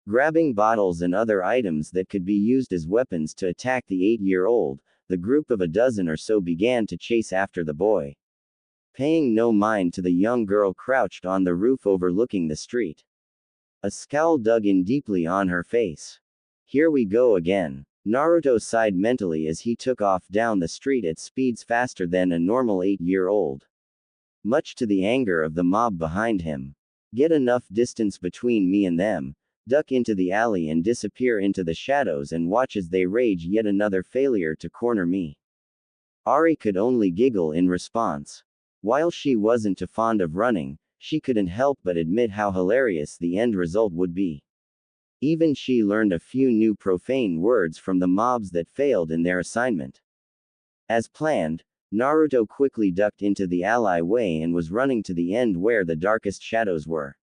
Grabbing bottles and other items that could be used as weapons to attack the 8-year-old, the group of a dozen or so began to chase after the boy. Paying no mind to the young girl crouched on the roof overlooking the street. A scowl dug in deeply on her face. Here we go again. Naruto sighed mentally as he took off down the street at speeds faster than a normal 8-year-old. Much to the anger of the mob behind him. Get enough distance between me and them, duck into the alley and disappear into the shadows and watch as they rage yet another failure to corner me. Ari could only giggle in response. While she wasn't too fond of running, she couldn't help but admit how hilarious the end result would be. Even she learned a few new profane words from the mobs that failed in their assignment. As planned, Naruto quickly ducked into the alleyway and was running to the end where the darkest shadows were.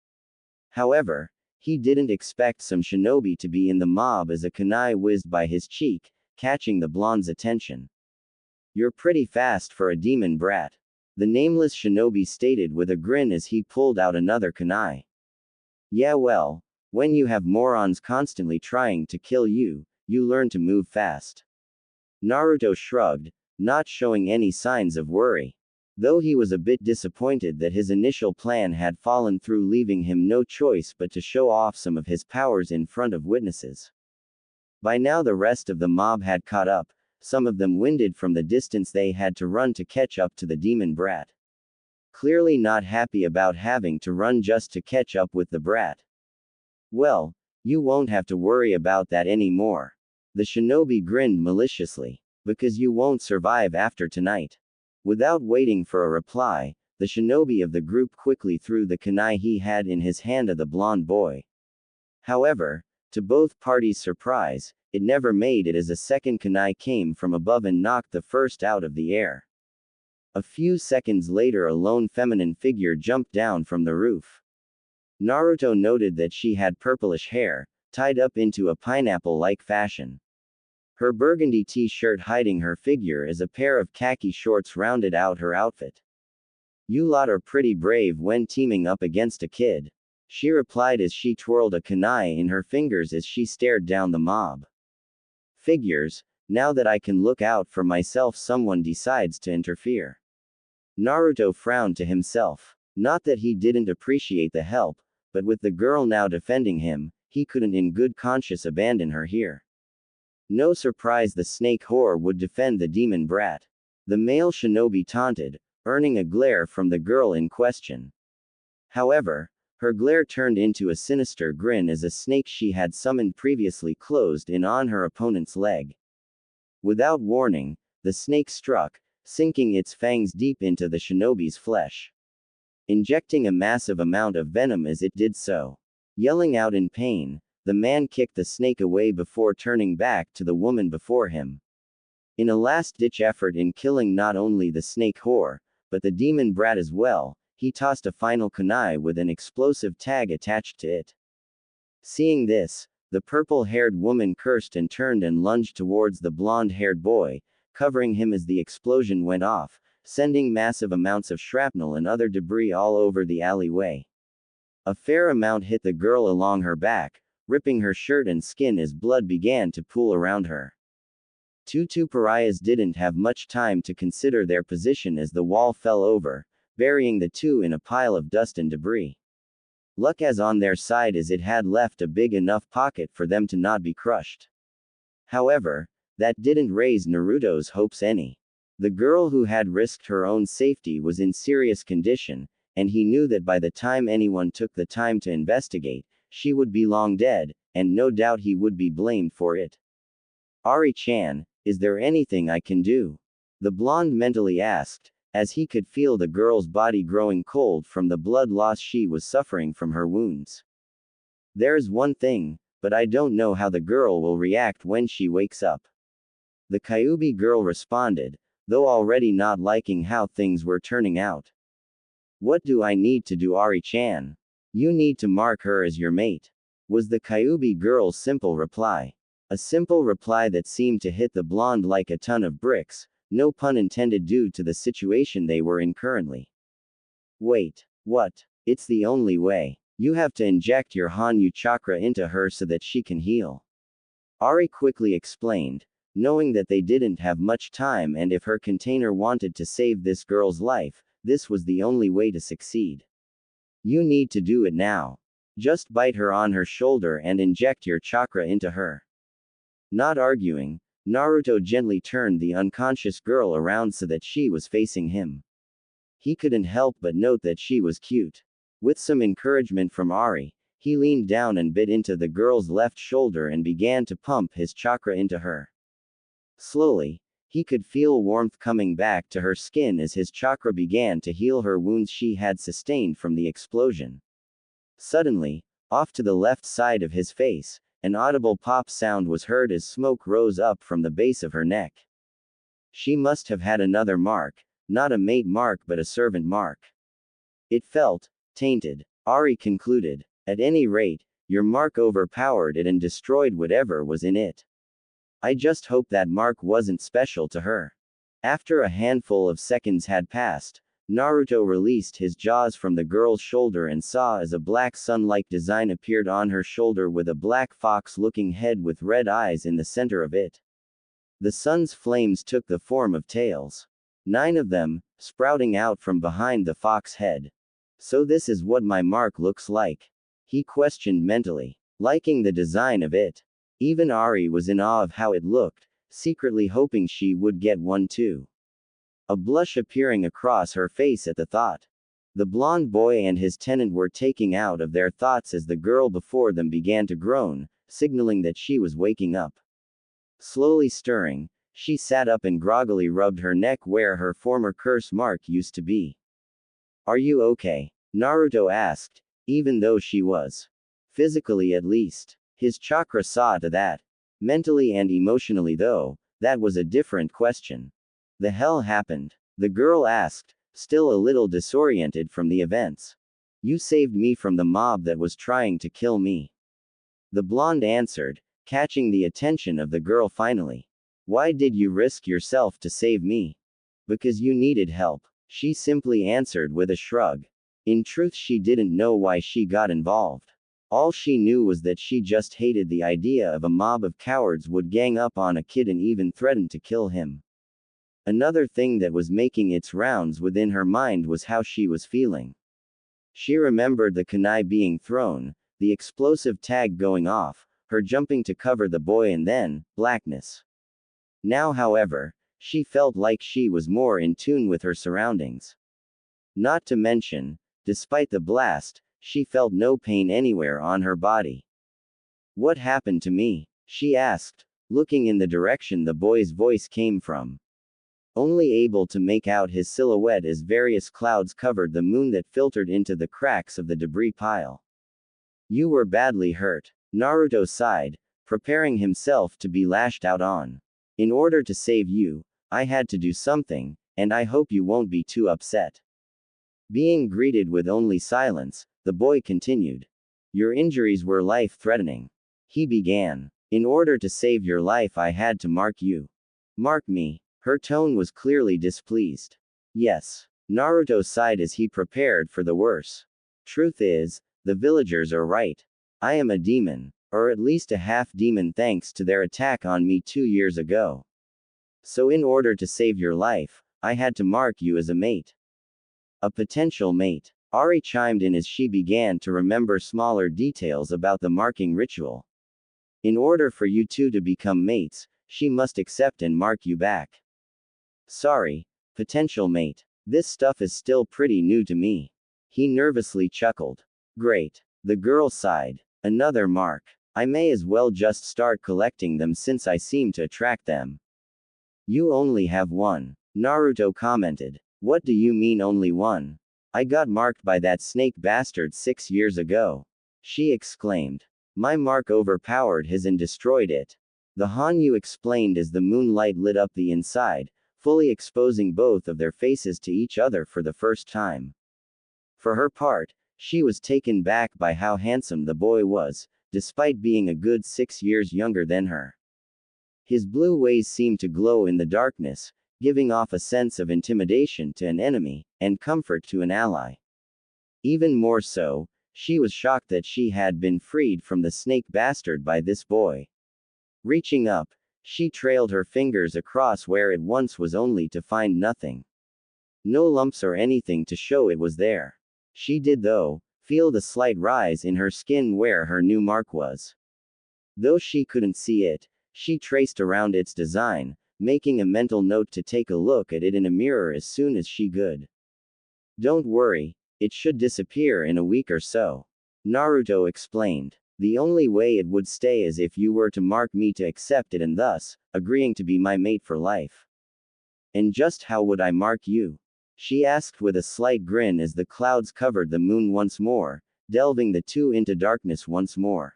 However, he didn't expect some shinobi to be in the mob as a kunai whizzed by his cheek, catching the blonde's attention. You're pretty fast for a demon brat. The nameless shinobi stated with a grin as he pulled out another kunai. Yeah, well, when you have morons constantly trying to kill you, you learn to move fast. Naruto shrugged, not showing any signs of worry. Though he was a bit disappointed that his initial plan had fallen through, leaving him no choice but to show off some of his powers in front of witnesses. By now the rest of the mob had caught up, some of them winded from the distance they had to run to catch up to the demon brat. Clearly not happy about having to run just to catch up with the brat. Well, You won't have to worry about that anymore. The shinobi grinned maliciously. Because you won't survive after tonight. Without waiting for a reply, the shinobi of the group quickly threw the kunai he had in his hand at the blonde boy. However, to both parties' surprise, it never made it as a second kunai came from above and knocked the first out of the air. A few seconds later, a lone feminine figure jumped down from the roof. Naruto noted that she had purplish hair, tied up into a pineapple-like fashion. Her burgundy t-shirt hiding her figure as a pair of khaki shorts rounded out her outfit. You lot are pretty brave when teaming up against a kid, she replied as she twirled a kunai in her fingers as she stared down the mob. Figures, now that I can look out for myself, someone decides to interfere. Naruto frowned to himself. Not that he didn't appreciate the help, but with the girl now defending him, he couldn't in good conscience abandon her here. No surprise the snake whore would defend the demon brat. The male shinobi taunted, earning a glare from the girl in question. However, her glare turned into a sinister grin as a snake she had summoned previously closed in on her opponent's leg. Without warning, the snake struck, sinking its fangs deep into the shinobi's flesh, injecting a massive amount of venom as it did so. Yelling out in pain, the man kicked the snake away before turning back to the woman before him. In a last-ditch effort in killing not only the snake whore, but the demon brat as well, he tossed a final kunai with an explosive tag attached to it. Seeing this, the purple-haired woman cursed and turned and lunged towards the blonde-haired boy, covering him as the explosion went off, sending massive amounts of shrapnel and other debris all over the alleyway. A fair amount hit the girl along her back, ripping her shirt and skin as blood began to pool around her. Two pariahs didn't have much time to consider their position as the wall fell over, burying the two in a pile of dust and debris. Luck as on their side as it had left a big enough pocket for them to not be crushed. However, that didn't raise Naruto's hopes any. The girl who had risked her own safety was in serious condition, and he knew that by the time anyone took the time to investigate, she would be long dead, and no doubt he would be blamed for it. Ari-chan, is there anything I can do? The blonde mentally asked, as he could feel the girl's body growing cold from the blood loss she was suffering from her wounds. There's one thing, but I don't know how the girl will react when she wakes up. The Kyuubi girl responded, though already not liking how things were turning out. What do I need to do, Ari-chan? You need to mark her as your mate, was the Kyuubi girl's simple reply. A simple reply that seemed to hit the blonde like a ton of bricks, no pun intended due to the situation they were in currently. Wait, what? It's the only way. You have to inject your Hanyu chakra into her so that she can heal. Ari quickly explained, knowing that they didn't have much time and if her container wanted to save this girl's life, this was the only way to succeed. You need to do it now. Just bite her on her shoulder and inject your chakra into her. Not arguing, Naruto gently turned the unconscious girl around so that she was facing him. He couldn't help but note that she was cute. With some encouragement from Ari, he leaned down and bit into the girl's left shoulder and began to pump his chakra into her. Slowly, he could feel warmth coming back to her skin as his chakra began to heal her wounds she had sustained from the explosion. Suddenly, off to the left side of his face, an audible pop sound was heard as smoke rose up from the base of her neck. She must have had another mark, not a mate mark but a servant mark. It felt tainted, Ari concluded. At any rate, your mark overpowered it and destroyed whatever was in it. I just hope that mark wasn't special to her. After a handful of seconds had passed, Naruto released his jaws from the girl's shoulder and saw as a black sun-like design appeared on her shoulder with a black fox-looking head with red eyes in the center of it. The sun's flames took the form of tails. 9 of them, sprouting out from behind the fox head. So this is what my mark looks like? He questioned mentally, liking the design of it. Even Ari was in awe of how it looked, secretly hoping she would get one too. A blush appearing across her face at the thought. The blond boy and his tenant were taking out of their thoughts as the girl before them began to groan, signaling that she was waking up. Slowly stirring, she sat up and groggily rubbed her neck where her former curse mark used to be. Are you okay? Naruto asked, even though she was. Physically at least. His chakra saw to that. Mentally and emotionally though, that was a different question. The hell happened? The girl asked, still a little disoriented from the events. You saved me from the mob that was trying to kill me. The blonde answered, catching the attention of the girl finally. Why did you risk yourself to save me? Because you needed help, she simply answered with a shrug. In truth, she didn't know why she got involved. All she knew was that she just hated the idea of a mob of cowards would gang up on a kid and even threaten to kill him. Another thing that was making its rounds within her mind was how she was feeling. She remembered the kunai being thrown, the explosive tag going off, her jumping to cover the boy, and then, blackness. Now, however, she felt like she was more in tune with her surroundings. Not to mention, despite the blast, she felt no pain anywhere on her body. What happened to me? She asked, looking in the direction the boy's voice came from. Only able to make out his silhouette as various clouds covered the moon that filtered into the cracks of the debris pile. You were badly hurt. Naruto sighed, preparing himself to be lashed out on. In order to save you, I had to do something, and I hope you won't be too upset. Being greeted with only silence, the boy continued. Your injuries were life-threatening. He began. In order to save your life, I had to mark you. Mark me. Her tone was clearly displeased. Yes. Naruto sighed as he prepared for the worse. Truth is, the villagers are right. I am a demon, or at least a half-demon thanks to their attack on me 2 years ago. So in order to save your life, I had to mark you as a mate. A potential mate. Ari chimed in as she began to remember smaller details about the marking ritual. In order for you two to become mates, she must accept and mark you back. Sorry, potential mate. This stuff is still pretty new to me. He nervously chuckled. Great. The girl sighed. Another mark. I may as well just start collecting them since I seem to attract them. You only have one. Naruto commented. What do you mean only one? I got marked by that snake bastard 6 years ago. She exclaimed. My mark overpowered his and destroyed it. The Hanyu explained as the moonlight lit up the inside, fully exposing both of their faces to each other for the first time. For her part, she was taken back by how handsome the boy was, despite being a good 6 years younger than her. His blue eyes seemed to glow in the darkness, giving off a sense of intimidation to an enemy, and comfort to an ally. Even more so, she was shocked that she had been freed from the snake bastard by this boy. Reaching up, she trailed her fingers across where it once was only to find nothing. No lumps or anything to show it was there. She did though, feel the slight rise in her skin where her new mark was. Though she couldn't see it, she traced around its design, making a mental note to take a look at it in a mirror as soon as she could. Don't worry, it should disappear in a week or so. Naruto explained. The only way it would stay is if you were to mark me to accept it and thus, agreeing to be my mate for life. And just how would I mark you? She asked with a slight grin as the clouds covered the moon once more, delving the two into darkness once more.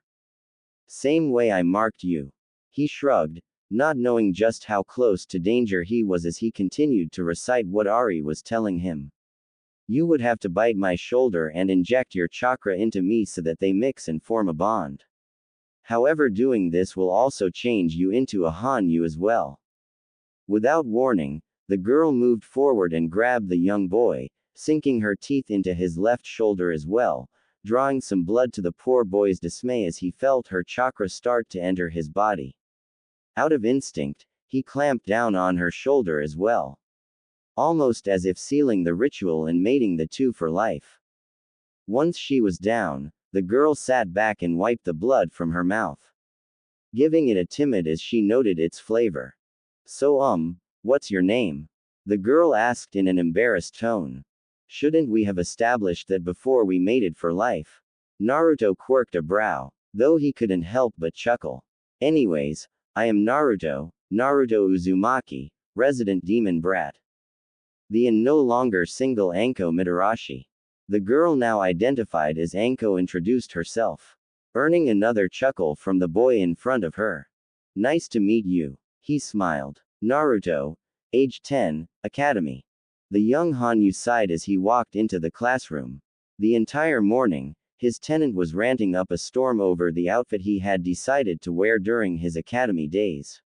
Same way I marked you. He shrugged, not knowing just how close to danger he was as he continued to recite what Ari was telling him. You would have to bite my shoulder and inject your chakra into me so that they mix and form a bond. However, doing this will also change you into a Hanyu as well. Without warning, the girl moved forward and grabbed the young boy, sinking her teeth into his left shoulder as well, drawing some blood to the poor boy's dismay as he felt her chakra start to enter his body. Out of instinct, he clamped down on her shoulder as well. Almost as if sealing the ritual and mating the two for life. Once she was down, the girl sat back and wiped the blood from her mouth, giving it a timid as she noted its flavor. So what's your name? The girl asked in an embarrassed tone. Shouldn't we have established that before we mated for life? Naruto quirked a brow, though he couldn't help but chuckle. Anyways, I am Naruto, Naruto Uzumaki, resident demon brat. The no longer single Anko Mitarashi. The girl now identified as Anko introduced herself, earning another chuckle from the boy in front of her. Nice to meet you. He smiled. Naruto, age 10, academy. The young Hanyu sighed as he walked into the classroom. The entire morning, his tenant was ranting up a storm over the outfit he had decided to wear during his academy days.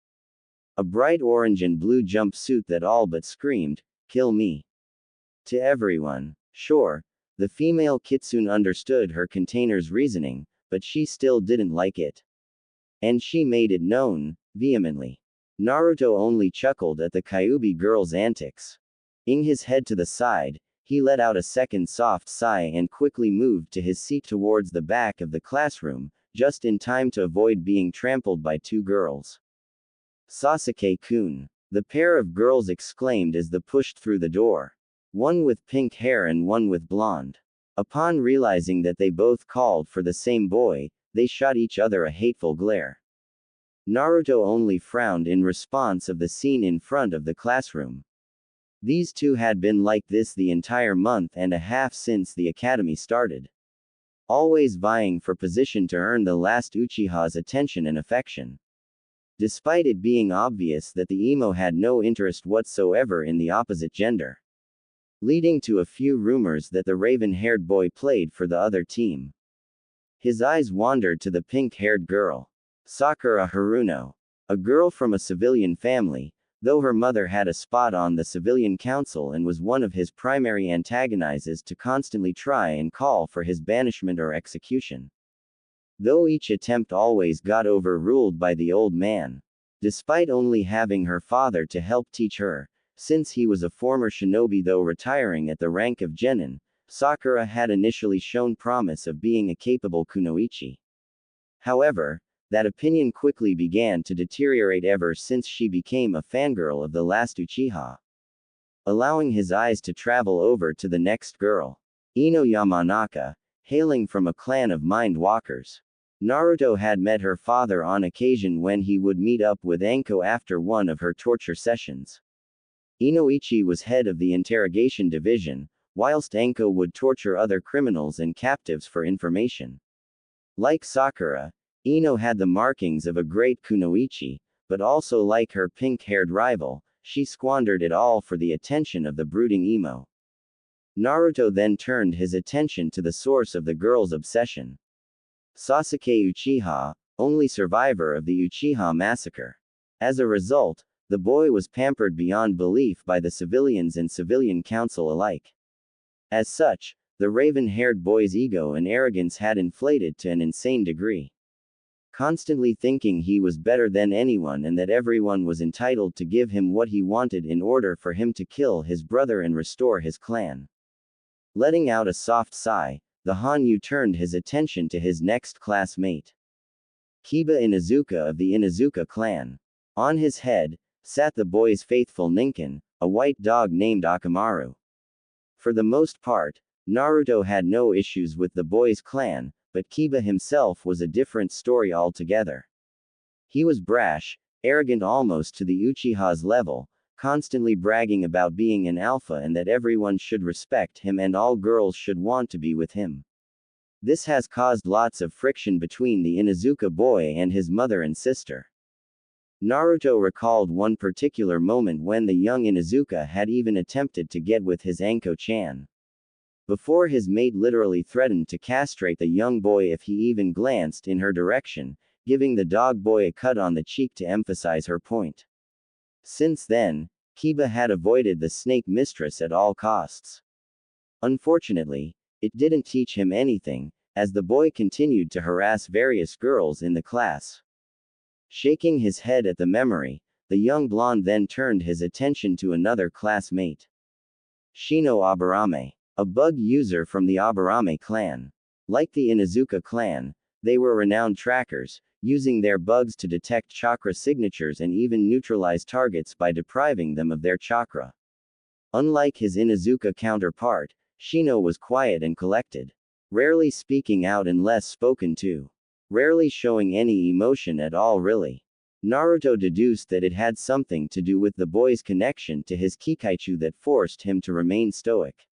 A bright orange and blue jumpsuit that all but screamed, "Kill me." To everyone. Sure, the female kitsune understood her container's reasoning, but she still didn't like it. And she made it known, vehemently. Naruto only chuckled at the Kyuubi girl's antics. Ing his head to the side, he let out a second soft sigh and quickly moved to his seat towards the back of the classroom, just in time to avoid being trampled by two girls. Sasuke-kun. The pair of girls exclaimed as they pushed through the door. One with pink hair and one with blonde. Upon realizing that they both called for the same boy, they shot each other a hateful glare. Naruto only frowned in response of the scene in front of the classroom. These two had been like this the entire month and a half since the academy started. Always vying for position to earn the last Uchiha's attention and affection. Despite it being obvious that the emo had no interest whatsoever in the opposite gender. Leading to a few rumors that the raven-haired boy played for the other team. His eyes wandered to the pink-haired girl. Sakura Haruno. A girl from a civilian family, though her mother had a spot on the civilian council and was one of his primary antagonizers to constantly try and call for his banishment or execution. Though each attempt always got overruled by the old man. Despite only having her father to help teach her, since he was a former shinobi though retiring at the rank of genin, Sakura had initially shown promise of being a capable kunoichi. However, that opinion quickly began to deteriorate ever since she became a fangirl of the last Uchiha. Allowing his eyes to travel over to the next girl. Ino Yamanaka, hailing from a clan of mind walkers. Naruto had met her father on occasion when he would meet up with Anko after one of her torture sessions. Inoichi was head of the interrogation division, whilst Anko would torture other criminals and captives for information. Like Sakura, Ino had the markings of a great kunoichi, but also like her pink-haired rival, she squandered it all for the attention of the brooding emo. Naruto then turned his attention to the source of the girl's obsession. Sasuke Uchiha, only survivor of the Uchiha massacre. As a result, the boy was pampered beyond belief by the civilians and civilian council alike. As such, the raven-haired boy's ego and arrogance had inflated to an insane degree. Constantly thinking he was better than anyone and that everyone was entitled to give him what he wanted in order for him to kill his brother and restore his clan. Letting out a soft sigh, the Hanyu turned his attention to his next classmate. Kiba Inuzuka of the Inuzuka clan. On his head, sat the boy's faithful Ninken, a white dog named Akamaru. For the most part, Naruto had no issues with the boy's clan, but Kiba himself was a different story altogether. He was brash, arrogant almost to the Uchiha's level, constantly bragging about being an alpha and that everyone should respect him and all girls should want to be with him. This has caused lots of friction between the Inuzuka boy and his mother and sister. Naruto recalled one particular moment when the young Inuzuka had even attempted to get with his Anko-chan. Before his mate literally threatened to castrate the young boy if he even glanced in her direction, giving the dog boy a cut on the cheek to emphasize her point. Since then, Kiba had avoided the snake mistress at all costs. Unfortunately, it didn't teach him anything, as the boy continued to harass various girls in the class. Shaking his head at the memory, the young blonde then turned his attention to another classmate. Shino Aburame. A bug user from the Aburame clan. Like the Inuzuka clan, they were renowned trackers, using their bugs to detect chakra signatures and even neutralize targets by depriving them of their chakra. Unlike his Inuzuka counterpart, Shino was quiet and collected. Rarely speaking out unless spoken to. Rarely showing any emotion at all really. Naruto deduced that it had something to do with the boy's connection to his Kikaichu that forced him to remain stoic.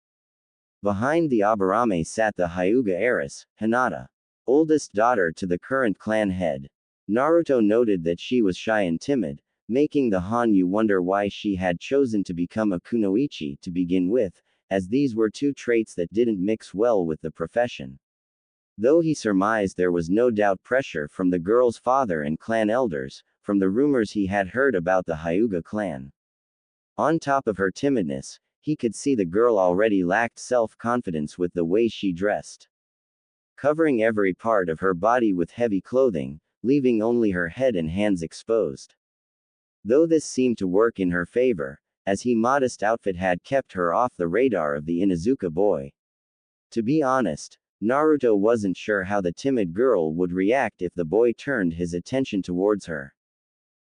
Behind the Aburame sat the Hyuga heiress, Hinata, oldest daughter to the current clan head. Naruto noted that she was shy and timid, making the Hanyu wonder why she had chosen to become a kunoichi to begin with, as these were two traits that didn't mix well with the profession. Though he surmised there was no doubt pressure from the girl's father and clan elders, from the rumors he had heard about the Hyuga clan. On top of her timidness, he could see the girl already lacked self-confidence with the way she dressed. Covering every part of her body with heavy clothing, leaving only her head and hands exposed. Though this seemed to work in her favor, as his modest outfit had kept her off the radar of the Inuzuka boy. To be honest, Naruto wasn't sure how the timid girl would react if the boy turned his attention towards her.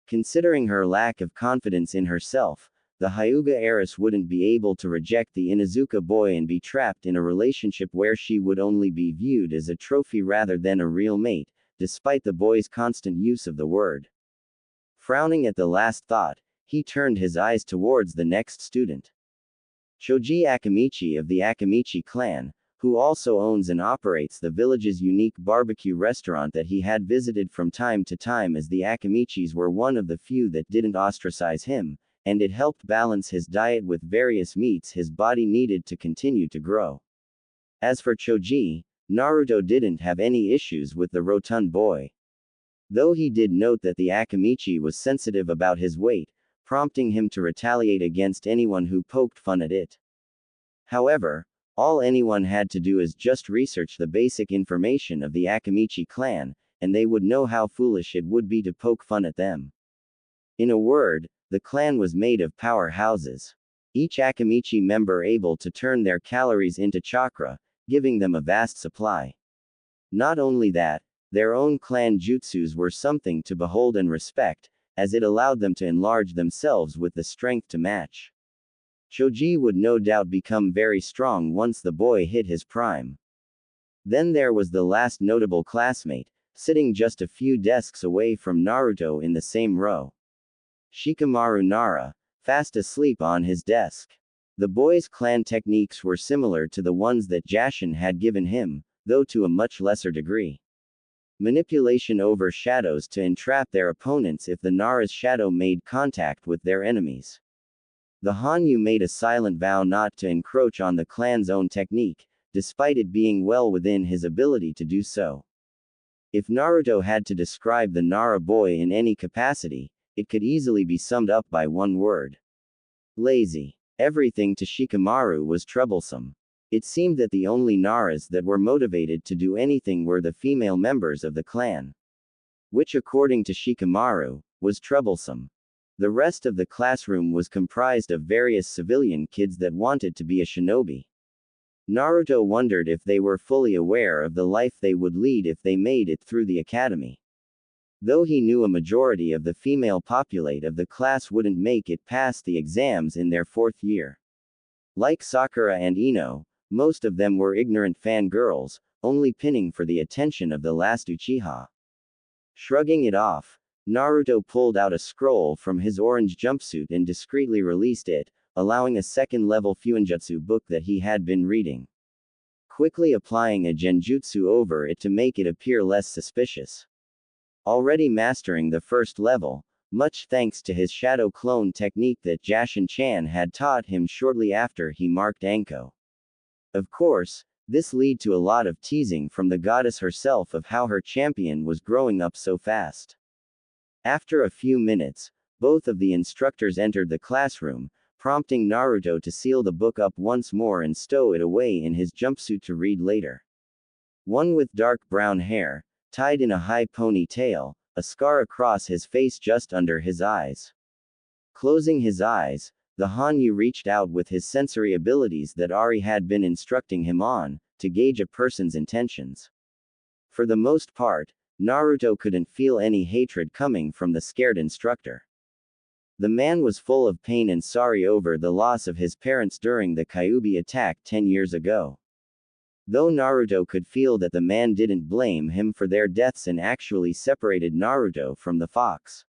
Considering her lack of confidence in herself, the Hyuga heiress wouldn't be able to reject the Inuzuka boy and be trapped in a relationship where she would only be viewed as a trophy rather than a real mate, despite the boy's constant use of the word. Frowning at the last thought, he turned his eyes towards the next student. Choji Akamichi of the Akamichi clan, who also owns and operates the village's unique barbecue restaurant that he had visited from time to time, as the Akamichis were one of the few that didn't ostracize him, and it helped balance his diet with various meats his body needed to continue to grow. As for Choji, Naruto didn't have any issues with the rotund boy. Though he did note that the Akamichi was sensitive about his weight, prompting him to retaliate against anyone who poked fun at it. However, all anyone had to do is just research the basic information of the Akamichi clan, and they would know how foolish it would be to poke fun at them. In a word, the clan was made of powerhouses. Each Akamichi member able to turn their calories into chakra, giving them a vast supply. Not only that, their own clan jutsus were something to behold and respect, as it allowed them to enlarge themselves with the strength to match. Choji would no doubt become very strong once the boy hit his prime. Then there was the last notable classmate, sitting just a few desks away from Naruto in the same row. Shikamaru Nara, fast asleep on his desk. The boy's clan techniques were similar to the ones that Jashin had given him, though to a much lesser degree. Manipulation over shadows to entrap their opponents if the Nara's shadow made contact with their enemies. The Hanyu made a silent vow not to encroach on the clan's own technique, despite it being well within his ability to do so. If Naruto had to describe the Nara boy in any capacity, it could easily be summed up by one word. Lazy. Everything to Shikamaru was troublesome. It seemed that the only Naras that were motivated to do anything were the female members of the clan. Which, according to Shikamaru, was troublesome. The rest of the classroom was comprised of various civilian kids that wanted to be a shinobi. Naruto wondered if they were fully aware of the life they would lead if they made it through the academy. Though he knew a majority of the female populate of the class wouldn't make it past the exams in their 4th year. Like Sakura and Ino, most of them were ignorant fangirls, only pinning for the attention of the last Uchiha. Shrugging it off, Naruto pulled out a scroll from his orange jumpsuit and discreetly released it, allowing a second-level Fuinjutsu book that he had been reading. Quickly applying a genjutsu over it to make it appear less suspicious. Already mastering the 1st level, much thanks to his shadow clone technique that Jashin-chan had taught him shortly after he marked Anko. Of course, this led to a lot of teasing from the goddess herself of how her champion was growing up so fast. After a few minutes, both of the instructors entered the classroom, prompting Naruto to seal the book up once more and stow it away in his jumpsuit to read later. One with dark brown hair, tied in a high ponytail, a scar across his face just under his eyes. Closing his eyes, the Hanyu reached out with his sensory abilities that Ari had been instructing him on, to gauge a person's intentions. For the most part, Naruto couldn't feel any hatred coming from the scared instructor. The man was full of pain and sorry over the loss of his parents during the Kyuubi attack 10 years ago. Though Naruto could feel that the man didn't blame him for their deaths and actually separated Naruto from the fox.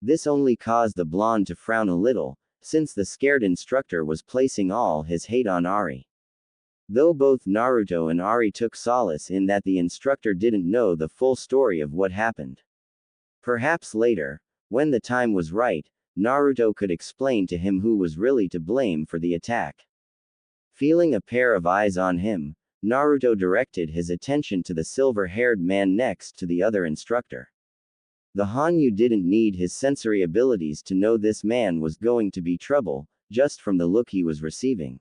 This only caused the blonde to frown a little, since the scared instructor was placing all his hate on Ari. Though both Naruto and Ari took solace in that the instructor didn't know the full story of what happened. Perhaps later, when the time was right, Naruto could explain to him who was really to blame for the attack. Feeling a pair of eyes on him, Naruto directed his attention to the silver-haired man next to the other instructor. The Hanyu didn't need his sensory abilities to know this man was going to be trouble, just from the look he was receiving.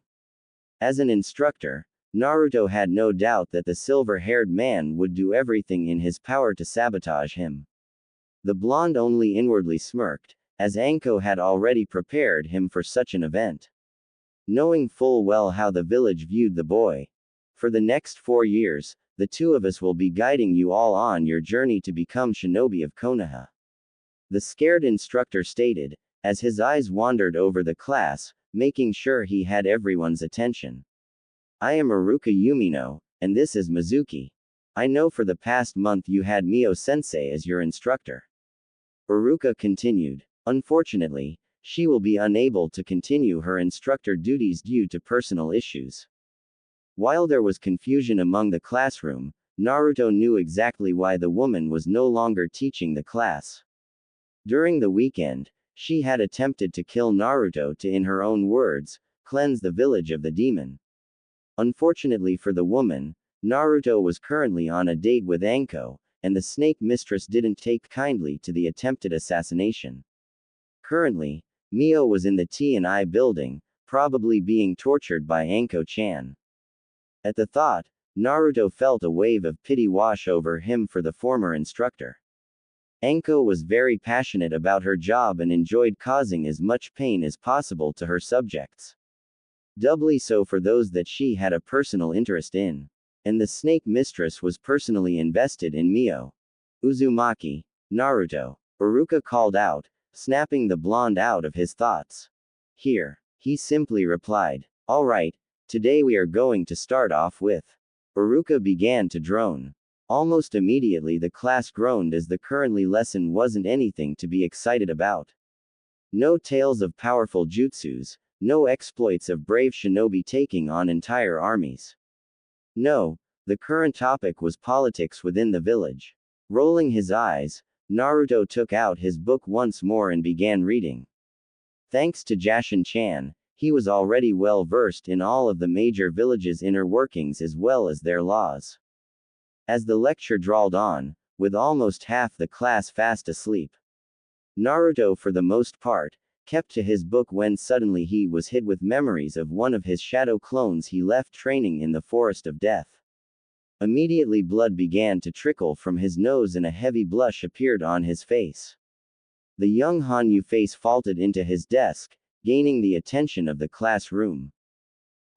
As an instructor, Naruto had no doubt that the silver-haired man would do everything in his power to sabotage him. The blonde only inwardly smirked, as Anko had already prepared him for such an event. Knowing full well how the village viewed the boy. For the next 4 years, the two of us will be guiding you all on your journey to become shinobi of Konoha. The scared instructor stated, as his eyes wandered over the class, making sure he had everyone's attention. I am Iruka Yumino, and this is Mizuki. I know for the past month you had Mio-sensei as your instructor. Iruka continued. Unfortunately, she will be unable to continue her instructor duties due to personal issues. While there was confusion among the classroom, Naruto knew exactly why the woman was no longer teaching the class. During the weekend, she had attempted to kill Naruto to, in her own words, cleanse the village of the demon. Unfortunately for the woman, Naruto was currently on a date with Anko, and the snake mistress didn't take kindly to the attempted assassination. Currently, Mio was in the T&I building, probably being tortured by Anko-chan. At the thought, Naruto felt a wave of pity wash over him for the former instructor. Anko was very passionate about her job and enjoyed causing as much pain as possible to her subjects. Doubly so for those that she had a personal interest in. And the snake mistress was personally invested in Mio. Uzumaki, Naruto, Iruka called out, snapping the blonde out of his thoughts. Here, he simply replied. Alright, today we are going to start off with. Iruka began to drone. Almost immediately the class groaned as the currently lesson wasn't anything to be excited about. No tales of powerful jutsus, no exploits of brave shinobi taking on entire armies. No, the current topic was politics within the village. Rolling his eyes, Naruto took out his book once more and began reading. Thanks to Jashin-chan, he was already well versed in all of the major villages' inner workings as well as their laws. As the lecture drawled on, with almost half the class fast asleep, Naruto for the most part, kept to his book when suddenly he was hit with memories of one of his shadow clones he left training in the Forest of Death. Immediately blood began to trickle from his nose and a heavy blush appeared on his face. The young Hanyu face vaulted into his desk, gaining the attention of the classroom.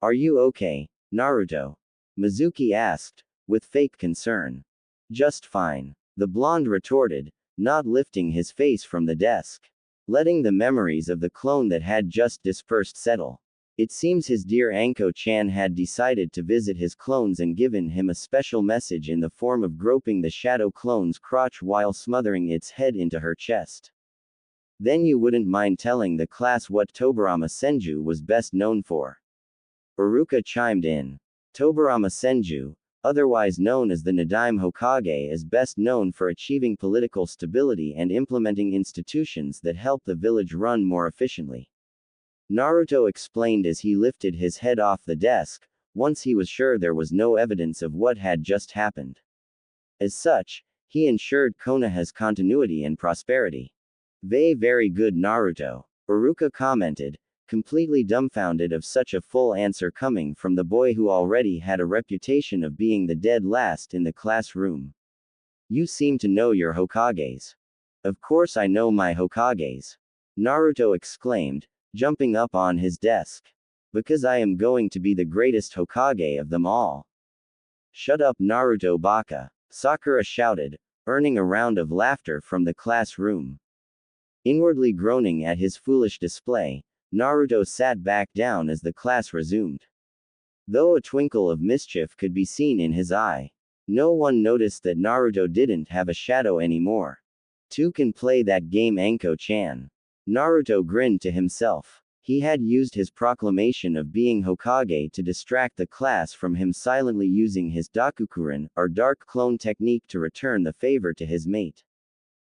Are you okay, Naruto? Mizuki asked, with fake concern. Just fine, the blonde retorted, not lifting his face from the desk. Letting the memories of the clone that had just dispersed settle. It seems his dear Anko-chan had decided to visit his clones and given him a special message in the form of groping the shadow clone's crotch while smothering its head into her chest. Then you wouldn't mind telling the class what Tobarama Senju was best known for? Iruka chimed in. Tobarama Senju, otherwise known as the Nadaime Hokage, is best known for achieving political stability and implementing institutions that help the village run more efficiently. Naruto explained as he lifted his head off the desk, once he was sure there was no evidence of what had just happened. As such, he ensured Konoha's continuity and prosperity. Very good, Naruto, Iruka commented, completely dumbfounded of such a full answer coming from the boy who already had a reputation of being the dead last in the classroom. You seem to know your Hokages. Of course I know my Hokages. Naruto exclaimed, jumping up on his desk. Because I am going to be the greatest Hokage of them all. Shut up, Naruto baka, Sakura shouted, earning a round of laughter from the classroom. Inwardly groaning at his foolish display, Naruto sat back down as the class resumed. Though a twinkle of mischief could be seen in his eye, no one noticed that Naruto didn't have a shadow anymore. Two can play that game, Anko-chan. Naruto grinned to himself. He had used his proclamation of being Hokage to distract the class from him, silently using his Dakukurin, or dark clone technique, to return the favor to his mate.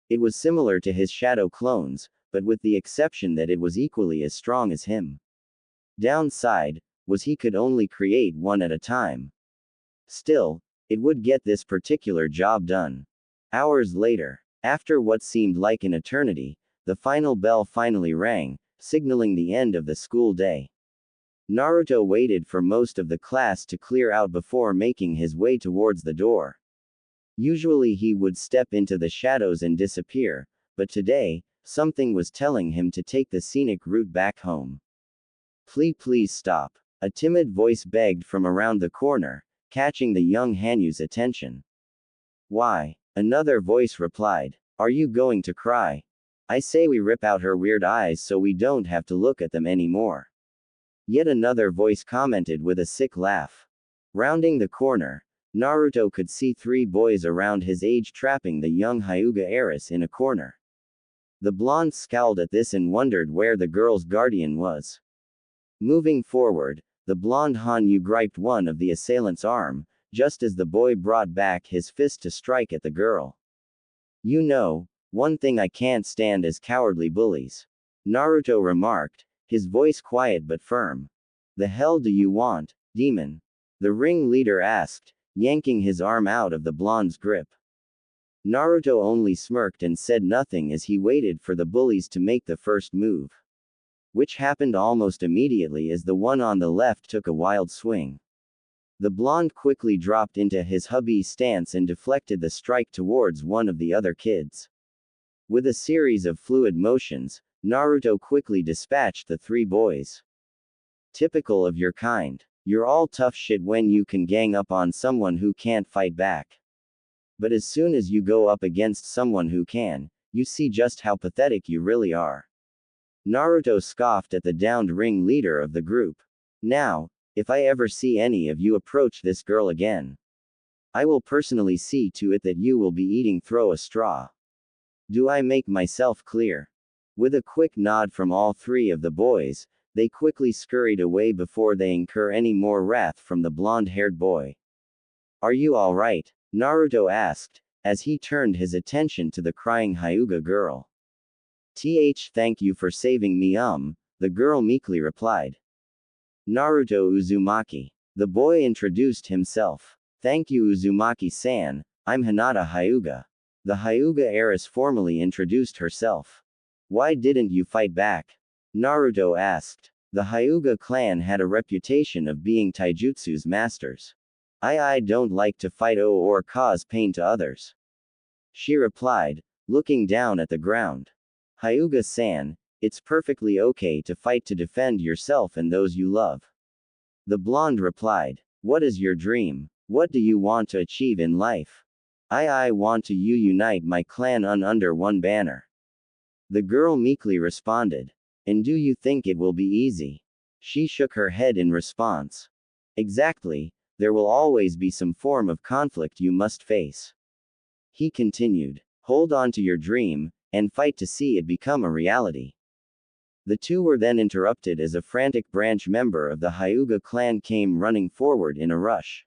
It was similar to his shadow clones, but with the exception that it was equally as strong as him. Downside was he could only create one at a time. Still, it would get this particular job done. Hours later, after what seemed like an eternity, the final bell finally rang, signaling the end of the school day. Naruto waited for most of the class to clear out before making his way towards the door. Usually he would step into the shadows and disappear, but today, something was telling him to take the scenic route back home. Please stop. A timid voice begged from around the corner, catching the young Hanyu's attention. Why? Another voice replied. Are you going to cry? I say we rip out her weird eyes so we don't have to look at them anymore. Yet another voice commented with a sick laugh. Rounding the corner, Naruto could see three boys around his age trapping the young Hyuga heiress in a corner. The blonde scowled at this and wondered where the girl's guardian was. Moving forward, the blonde Hanyu griped one of the assailant's arm, just as the boy brought back his fist to strike at the girl. You know, one thing I can't stand is cowardly bullies. Naruto remarked, his voice quiet but firm. The hell do you want, demon? The ring leader asked, yanking his arm out of the blonde's grip. Naruto only smirked and said nothing as he waited for the bullies to make the first move. Which happened almost immediately as the one on the left took a wild swing. The blonde quickly dropped into his hubby's stance and deflected the strike towards one of the other kids. With a series of fluid motions, Naruto quickly dispatched the three boys. Typical of your kind. You're all tough shit when you can gang up on someone who can't fight back. But as soon as you go up against someone who can, you see just how pathetic you really are. Naruto scoffed at the downed ring leader of the group. Now, if I ever see any of you approach this girl again, I will personally see to it that you will be eating through a straw. Do I make myself clear? With a quick nod from all three of the boys, they quickly scurried away before they incur any more wrath from the blonde-haired boy. Are you alright? Naruto asked, as he turned his attention to the crying Hyuga girl. Thank you for saving me, the girl meekly replied. Naruto Uzumaki. The boy introduced himself. Thank you, Uzumaki-san, I'm Hinata Hyuga. The Hyuga heiress formally introduced herself. Why didn't you fight back? Naruto asked. The Hyuga clan had a reputation of being taijutsu's masters. I don't like to fight or cause pain to others. She replied, looking down at the ground. Hyuga-san, it's perfectly okay to fight to defend yourself and those you love. The blonde replied. What is your dream? What do you want to achieve in life? I want to unite my clan under one banner. The girl meekly responded. And do you think it will be easy? She shook her head in response. Exactly, there will always be some form of conflict you must face. He continued. Hold on to your dream, and fight to see it become a reality. The two were then interrupted as a frantic branch member of the Hyuga clan came running forward in a rush.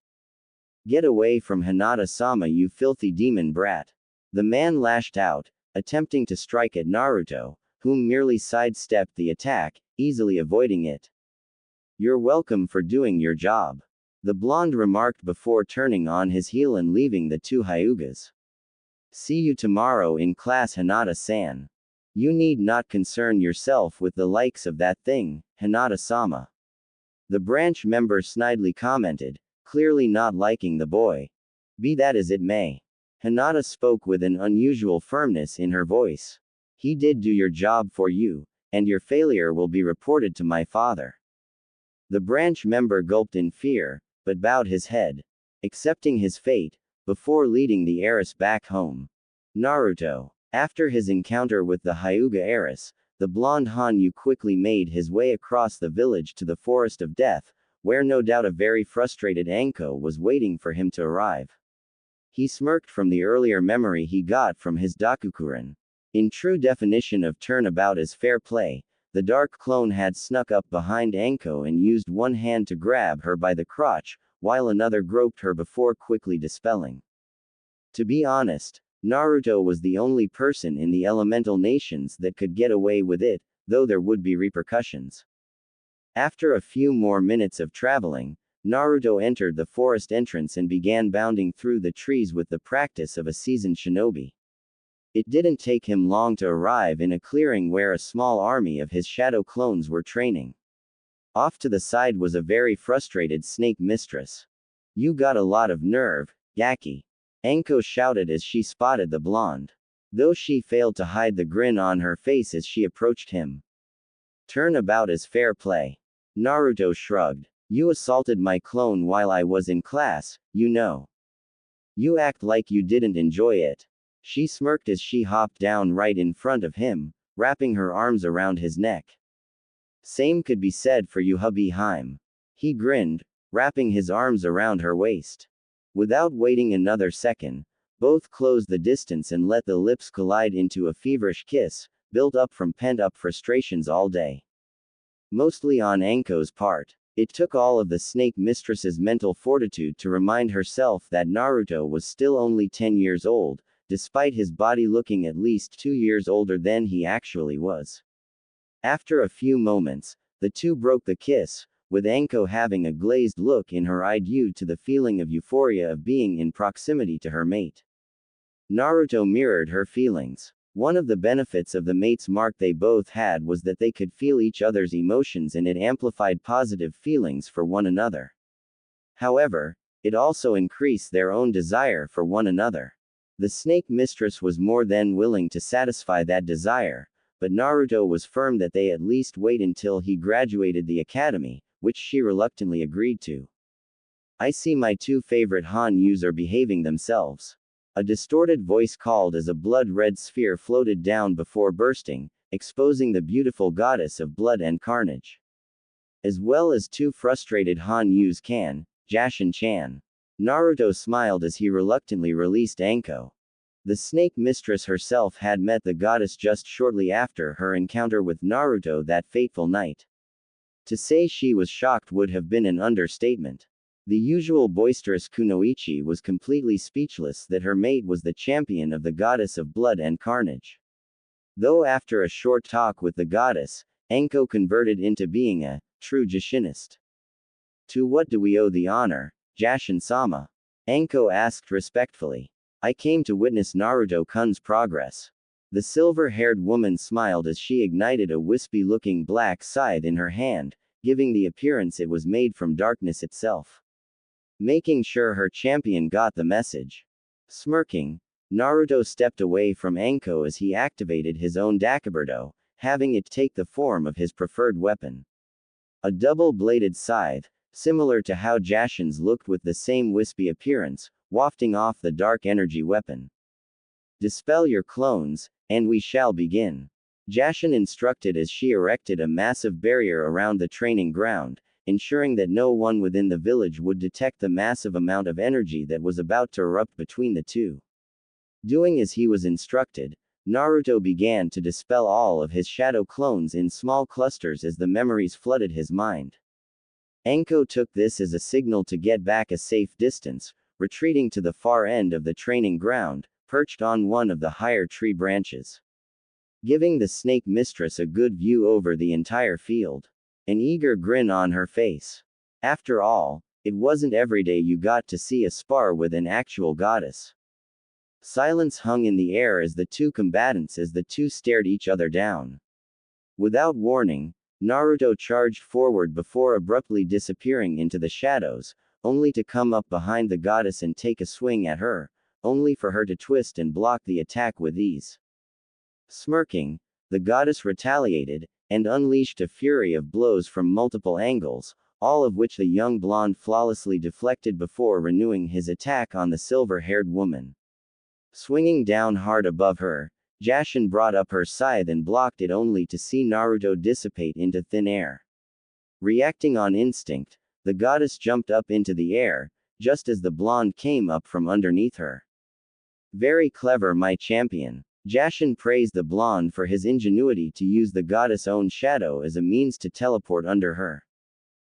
Get away from Hinata-sama, you filthy demon brat. The man lashed out, attempting to strike at Naruto, whom merely sidestepped the attack, easily avoiding it. You're welcome for doing your job. The blonde remarked before turning on his heel and leaving the two Hyugas. See you tomorrow in class, Hinata-san. You need not concern yourself with the likes of that thing, Hinata-sama. The branch member snidely commented, clearly not liking the boy. Be that as it may. Hinata spoke with an unusual firmness in her voice. He did do your job for you, and your failure will be reported to my father. The branch member gulped in fear, but bowed his head, accepting his fate, before leading the heiress back home. Naruto. After his encounter with the Hyuga heiress, the blonde Hanyu quickly made his way across the village to the Forest of Death, where no doubt a very frustrated Anko was waiting for him to arrive. He smirked from the earlier memory he got from his Dakukuren. In true definition of turnabout as fair play, the dark clone had snuck up behind Anko and used one hand to grab her by the crotch, while another groped her before quickly dispelling. To be honest, Naruto was the only person in the elemental nations that could get away with it, though there would be repercussions. After a few more minutes of traveling, Naruto entered the forest entrance and began bounding through the trees with the practice of a seasoned shinobi. It didn't take him long to arrive in a clearing where a small army of his shadow clones were training. Off to the side was a very frustrated snake mistress. "You got a lot of nerve, Yaki," Anko shouted as she spotted the blonde. Though she failed to hide the grin on her face as she approached him. "Turnabout is fair play." Naruto shrugged. "You assaulted my clone while I was in class, you know. You act like you didn't enjoy it." She smirked as she hopped down right in front of him, wrapping her arms around his neck. "Same could be said for you, hubby Haim." He grinned, wrapping his arms around her waist. Without waiting another second, both closed the distance and let the lips collide into a feverish kiss, built up from pent-up frustrations all day. Mostly on Anko's part. It took all of the snake mistress's mental fortitude to remind herself that Naruto was still only 10 years old, despite his body looking at least 2 years older than he actually was. After a few moments, the two broke the kiss, with Anko having a glazed look in her eye due to the feeling of euphoria of being in proximity to her mate. Naruto mirrored her feelings. One of the benefits of the mate's mark they both had was that they could feel each other's emotions and it amplified positive feelings for one another. However, it also increased their own desire for one another. The snake mistress was more than willing to satisfy that desire, but Naruto was firm that they at least wait until he graduated the academy, which she reluctantly agreed to. "I see my two favorite Hanyus are behaving themselves." A distorted voice called as a blood-red sphere floated down before bursting, exposing the beautiful goddess of blood and carnage. As well as two frustrated Hanyus can, Jashin-chan. Naruto smiled as he reluctantly released Anko. The snake mistress herself had met the goddess just shortly after her encounter with Naruto that fateful night. To say she was shocked would have been an understatement. The usual boisterous Kunoichi was completely speechless that her mate was the champion of the goddess of blood and carnage. Though after a short talk with the goddess, Anko converted into being a true Jashinist. "To what do we owe the honor, Jashin-sama?" Anko asked respectfully. "I came to witness Naruto-kun's progress." The silver-haired woman smiled as she ignited a wispy-looking black scythe in her hand, giving the appearance it was made from darkness itself. Making sure her champion got the message. Smirking, Naruto stepped away from Anko as he activated his own Dakiburdo, having it take the form of his preferred weapon. A double-bladed scythe, similar to how Jashin's looked with the same wispy appearance, wafting off the dark energy weapon. "Dispel your clones, and we shall begin." Jashin instructed as she erected a massive barrier around the training ground, ensuring that no one within the village would detect the massive amount of energy that was about to erupt between the two. Doing as he was instructed, Naruto began to dispel all of his shadow clones in small clusters as the memories flooded his mind. Anko took this as a signal to get back a safe distance, retreating to the far end of the training ground, perched on one of the higher tree branches, giving the snake mistress a good view over the entire field. An eager grin on her face. After all, it wasn't every day you got to see a spar with an actual goddess. Silence hung in the air as the two stared each other down. Without warning, Naruto charged forward before abruptly disappearing into the shadows, only to come up behind the goddess and take a swing at her, only for her to twist and block the attack with ease. Smirking, the goddess retaliated, and unleashed a fury of blows from multiple angles, all of which the young blonde flawlessly deflected before renewing his attack on the silver-haired woman. Swinging down hard above her, Jashin brought up her scythe and blocked it only to see Naruto dissipate into thin air. Reacting on instinct, the goddess jumped up into the air, just as the blonde came up from underneath her. Very clever, my champion. Jashin praised the blonde for his ingenuity to use the goddess' own shadow as a means to teleport under her.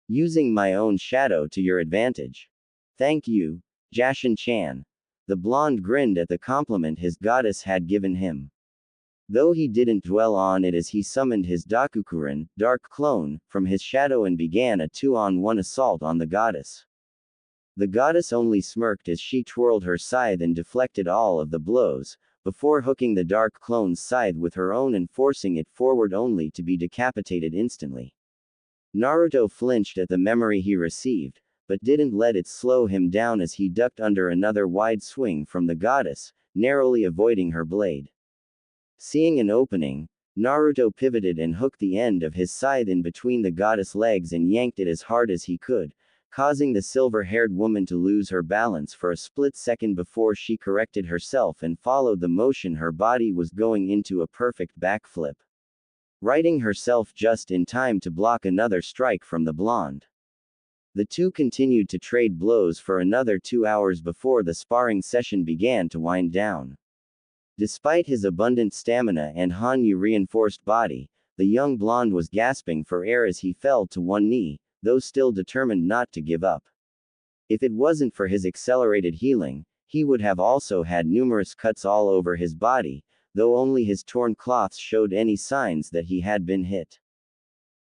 Using my own shadow to your advantage. Thank you, Jashin-chan. The blonde grinned at the compliment his goddess had given him. Though he didn't dwell on it as he summoned his Dakukurin, dark clone, from his shadow and began a 2-on-1 assault on the goddess. The goddess only smirked as she twirled her scythe and deflected all of the blows, before hooking the dark clone's scythe with her own and forcing it forward only to be decapitated instantly. Naruto flinched at the memory he received, but didn't let it slow him down as he ducked under another wide swing from the goddess, narrowly avoiding her blade. Seeing an opening, Naruto pivoted and hooked the end of his scythe in between the goddess' legs and yanked it as hard as he could, causing the silver-haired woman to lose her balance for a split second before she corrected herself and followed the motion her body was going into a perfect backflip, righting herself just in time to block another strike from the blonde. The two continued to trade blows for another 2 hours before the sparring session began to wind down. Despite his abundant stamina and Hanyu-reinforced body, the young blonde was gasping for air as he fell to one knee, though still determined not to give up. If it wasn't for his accelerated healing, he would have also had numerous cuts all over his body, though only his torn cloths showed any signs that he had been hit.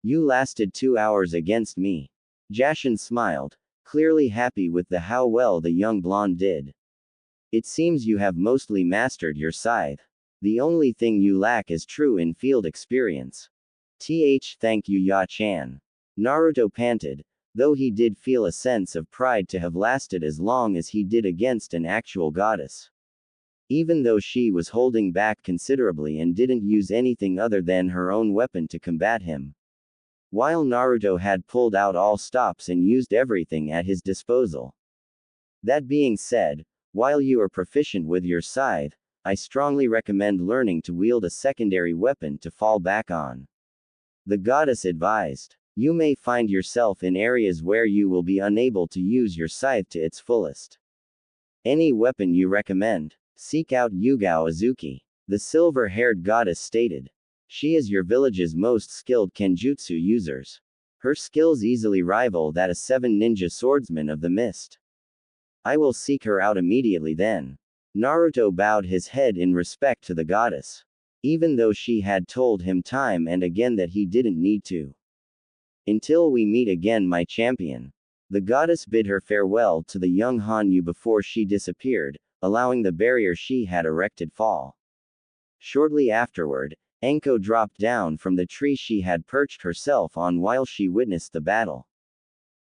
You lasted 2 hours against me. Jashin smiled, clearly happy with how well the young blonde did. It seems you have mostly mastered your scythe. The only thing you lack is true in-field experience. Thank you, Ya-chan. Naruto panted, though he did feel a sense of pride to have lasted as long as he did against an actual goddess. Even though she was holding back considerably and didn't use anything other than her own weapon to combat him. While Naruto had pulled out all stops and used everything at his disposal. That being said, while you are proficient with your scythe, I strongly recommend learning to wield a secondary weapon to fall back on. The goddess advised. You may find yourself in areas where you will be unable to use your scythe to its fullest. Any weapon you recommend? Seek out Yugao Azuki. The silver-haired goddess stated. She is your village's most skilled kenjutsu users. Her skills easily rival that of 7 ninja swordsmen of the mist. I will seek her out immediately then. Naruto bowed his head in respect to the goddess. Even though she had told him time and again that he didn't need to. Until we meet again, my champion. The goddess bid her farewell to the young Hanyu before she disappeared, allowing the barrier she had erected fall. Shortly afterward, Enko dropped down from the tree she had perched herself on while she witnessed the battle.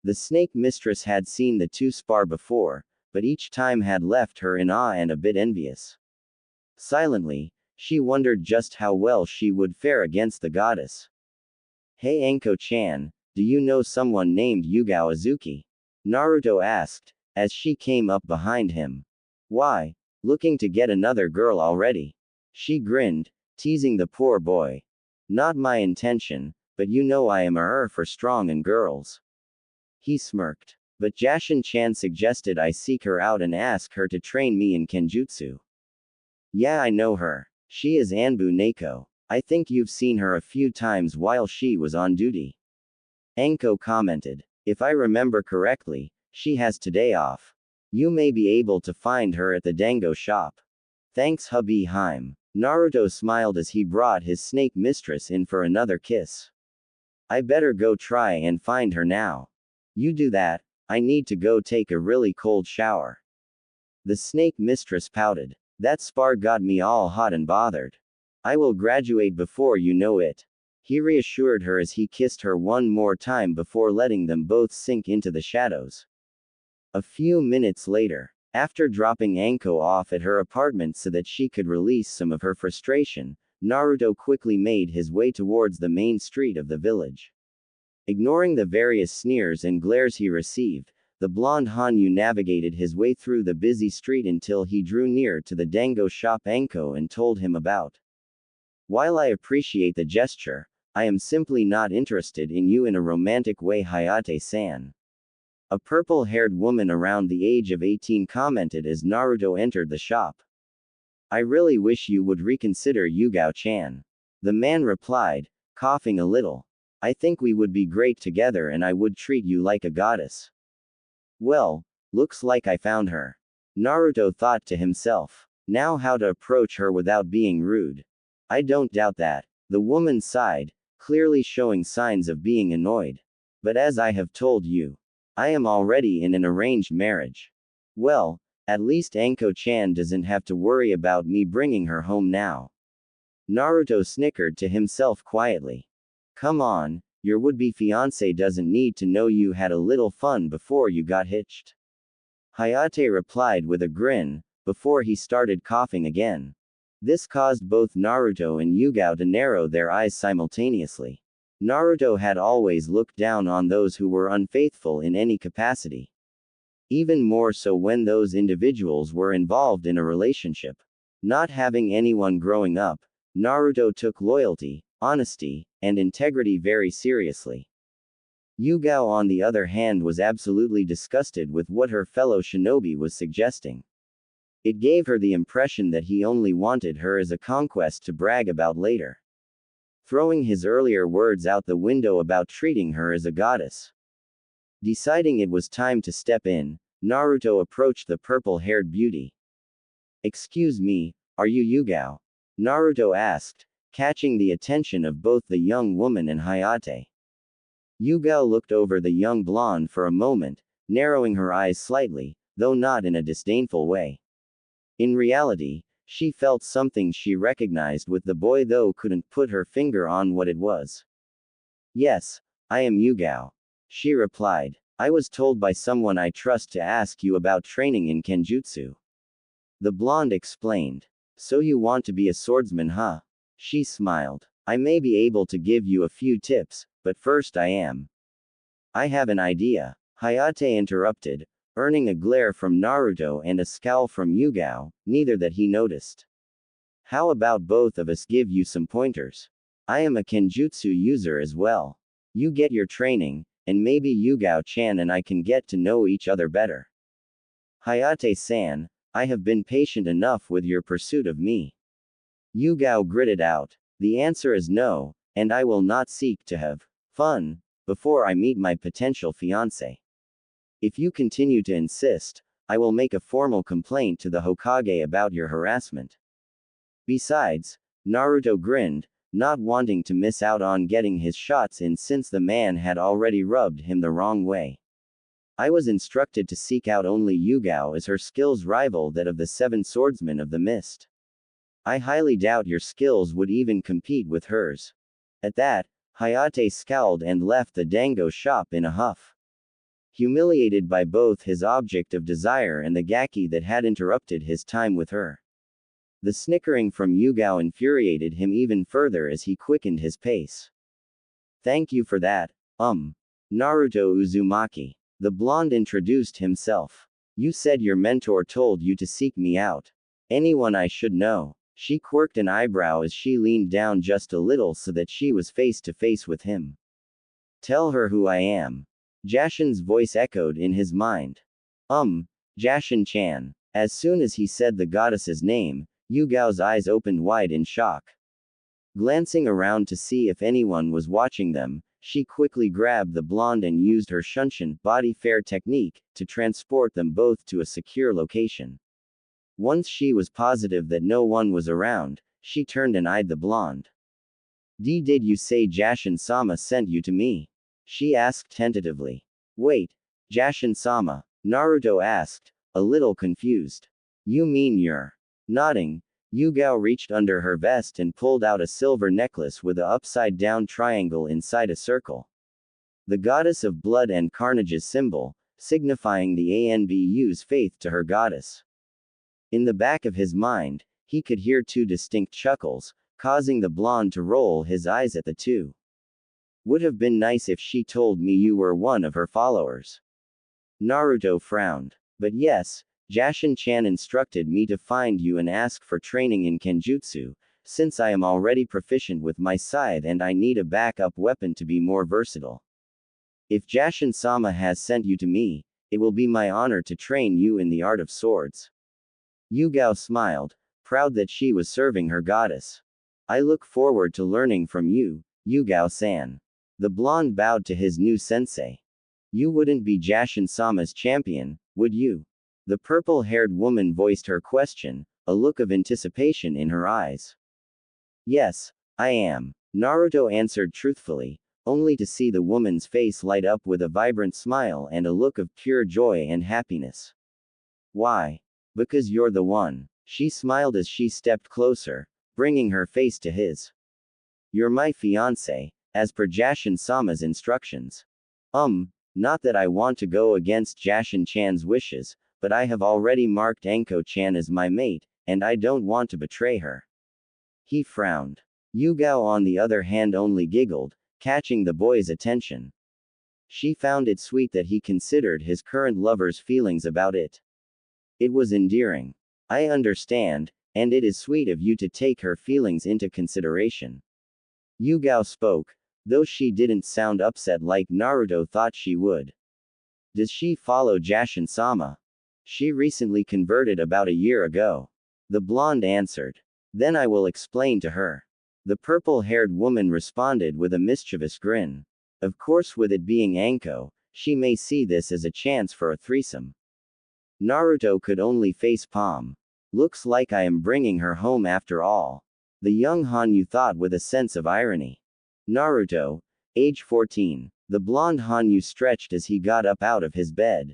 The snake mistress had seen the two spar before, but each time had left her in awe and a bit envious. Silently, she wondered just how well she would fare against the goddess. Hey Enko-chan, do you know someone named Yugao Azuki? Naruto asked, as she came up behind him. Why, looking to get another girl already? She grinned, teasing the poor boy. Not my intention, but you know I am for strong and girls. He smirked. But Jashin-chan suggested I seek her out and ask her to train me in kenjutsu. Yeah, I know her. She is Anbu Neko. I think you've seen her a few times while she was on duty. Enko commented. If I remember correctly, she has today off. You may be able to find her at the dango shop. Thanks hubby Haim. Naruto smiled as he brought his snake mistress in for another kiss. I better go try and find her now. You do that, I need to go take a really cold shower. The snake mistress pouted. That spar got me all hot and bothered. I will graduate before you know it. He reassured her as he kissed her one more time before letting them both sink into the shadows. A few minutes later, after dropping Anko off at her apartment so that she could release some of her frustration, Naruto quickly made his way towards the main street of the village. Ignoring the various sneers and glares he received, the blonde Hanyu navigated his way through the busy street until he drew near to the dango shop Anko and told him about. While I appreciate the gesture, I am simply not interested in you in a romantic way, Hayate-san. A purple-haired woman around the age of 18 commented as Naruto entered the shop. I really wish you would reconsider, Yugao-chan. The man replied, coughing a little. I think we would be great together and I would treat you like a goddess. Well, looks like I found her. Naruto thought to himself. Now how to approach her without being rude. I don't doubt that. The woman sighed, clearly showing signs of being annoyed. But as I have told you, I am already in an arranged marriage. Well, at least Anko-chan doesn't have to worry about me bringing her home now. Naruto snickered to himself quietly. Come on, your would-be fiancé doesn't need to know you had a little fun before you got hitched. Hayate replied with a grin, before he started coughing again. This caused both Naruto and Yugao to narrow their eyes simultaneously. Naruto had always looked down on those who were unfaithful in any capacity. Even more so when those individuals were involved in a relationship. Not having anyone growing up, Naruto took loyalty, honesty, and integrity very seriously. Yugao on the other hand was absolutely disgusted with what her fellow shinobi was suggesting. It gave her the impression that he only wanted her as a conquest to brag about later. Throwing his earlier words out the window about treating her as a goddess. Deciding it was time to step in, Naruto approached the purple-haired beauty. Excuse me, are you Yugao? Naruto asked, catching the attention of both the young woman and Hayate. Yugao looked over the young blonde for a moment, narrowing her eyes slightly, though not in a disdainful way. In reality, she felt something she recognized with the boy though couldn't put her finger on what it was. Yes, I am Yugao. She replied. I was told by someone I trust to ask you about training in Kenjutsu. The blonde explained. So you want to be a swordsman, huh? She smiled. I may be able to give you a few tips, but first I have an idea. Hayate interrupted, earning a glare from Naruto and a scowl from Yugao, neither that he noticed. How about both of us give you some pointers? I am a Kenjutsu user as well. You get your training, and maybe Yugao-chan and I can get to know each other better. Hayate-san, I have been patient enough with your pursuit of me. Yugao gritted out. The answer is no, and I will not seek to have fun before I meet my potential fiancé. If you continue to insist, I will make a formal complaint to the Hokage about your harassment. Besides, Naruto grinned, not wanting to miss out on getting his shots in since the man had already rubbed him the wrong way. I was instructed to seek out only Yugao as her skills rival that of the 7 swordsmen of the mist. I highly doubt your skills would even compete with hers. At that, Hayate scowled and left the dango shop in a huff. Humiliated by both his object of desire and the gaki that had interrupted his time with her. The snickering from Yugao infuriated him even further as he quickened his pace. Thank you for that, Naruto Uzumaki. The blonde introduced himself. You said your mentor told you to seek me out. Anyone I should know? She quirked an eyebrow as she leaned down just a little so that she was face to face with him. Tell her who I am. Jashin's voice echoed in his mind. Jashin-chan. As soon as he said the goddess's name, Yugao's eyes opened wide in shock. Glancing around to see if anyone was watching them, she quickly grabbed the blonde and used her shunshin body fair technique to transport them both to a secure location. Once she was positive that no one was around, she turned and eyed the blonde. Did you say Jashin-sama sent you to me? She asked tentatively. Wait, Jashin-sama? Naruto asked, a little confused. You mean you're nodding? Yugao reached under her vest and pulled out a silver necklace with a upside-down triangle inside a circle. The goddess of blood and carnage's symbol, signifying the Anbu's faith to her goddess. In the back of his mind, he could hear 2 distinct chuckles, causing the blonde to roll his eyes at the 2. Would have been nice if she told me you were one of her followers. Naruto frowned. But yes, Jashin-chan instructed me to find you and ask for training in Kenjutsu, since I am already proficient with my scythe and I need a backup weapon to be more versatile. If Jashin-sama has sent you to me, it will be my honor to train you in the art of swords. Yugao smiled, proud that she was serving her goddess. I look forward to learning from you, Yugao-san. The blonde bowed to his new sensei. You wouldn't be Jashin-sama's champion, would you? The purple-haired woman voiced her question, a look of anticipation in her eyes. Yes, I am, Naruto answered truthfully, only to see the woman's face light up with a vibrant smile and a look of pure joy and happiness. Why? Because you're the one. She smiled as she stepped closer, bringing her face to his. You're my fiancé, as per Jashin-sama's instructions. Not that I want to go against Jashin-chan's wishes, but I have already marked Anko-chan as my mate, and I don't want to betray her. He frowned. Yugao on the other hand only giggled, catching the boy's attention. She found it sweet that he considered his current lover's feelings about it. It was endearing. I understand, and it is sweet of you to take her feelings into consideration. Yugao spoke, though she didn't sound upset like Naruto thought she would. Does she follow Jashin-sama? She recently converted about a year ago. The blonde answered. Then I will explain to her. The purple-haired woman responded with a mischievous grin. Of course, with it being Anko, she may see this as a chance for a threesome. Naruto could only face palm. Looks like I am bringing her home after all. The young Hanyu thought with a sense of irony. Naruto, age 14. The blonde Hanyu stretched as he got up out of his bed.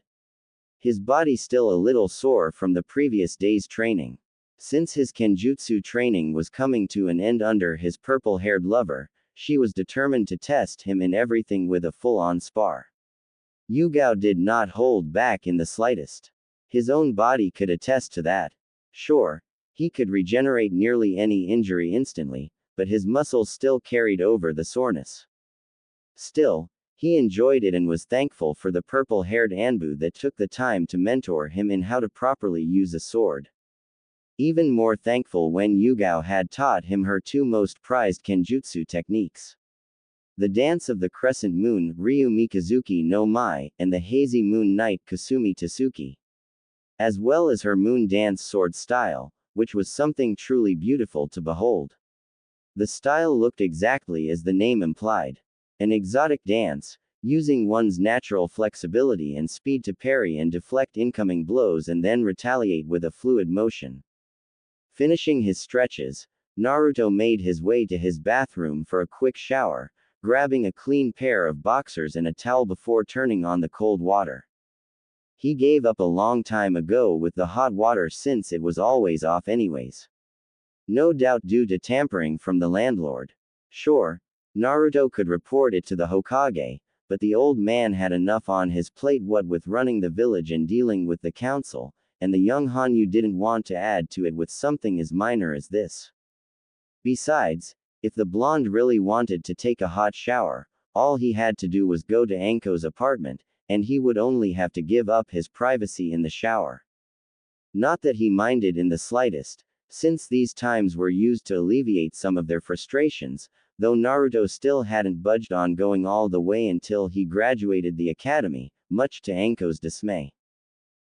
His body still a little sore from the previous day's training. Since his kenjutsu training was coming to an end under his purple-haired lover, she was determined to test him in everything with a full-on spar. Yugao did not hold back in the slightest. His own body could attest to that. Sure, he could regenerate nearly any injury instantly, but his muscles still carried over the soreness. Still, he enjoyed it and was thankful for the purple-haired Anbu that took the time to mentor him in how to properly use a sword. Even more thankful when Yugao had taught him her two most prized kenjutsu techniques. The dance of the crescent moon, Ryu Mikazuki no Mai, and the hazy moon night Kasumi Tasuki. As well as her moon dance sword style, which was something truly beautiful to behold. The style looked exactly as the name implied. An exotic dance, using one's natural flexibility and speed to parry and deflect incoming blows and then retaliate with a fluid motion. Finishing his stretches, Naruto made his way to his bathroom for a quick shower, grabbing a clean pair of boxers and a towel before turning on the cold water. He gave up a long time ago with the hot water since it was always off anyways. No doubt due to tampering from the landlord. Sure, Naruto could report it to the Hokage, but the old man had enough on his plate what with running the village and dealing with the council, and the young Hanyu didn't want to add to it with something as minor as this. Besides, if the blonde really wanted to take a hot shower, all he had to do was go to Anko's apartment, and he would only have to give up his privacy in the shower. Not that he minded in the slightest, since these times were used to alleviate some of their frustrations, though Naruto still hadn't budged on going all the way until he graduated the academy, much to Anko's dismay.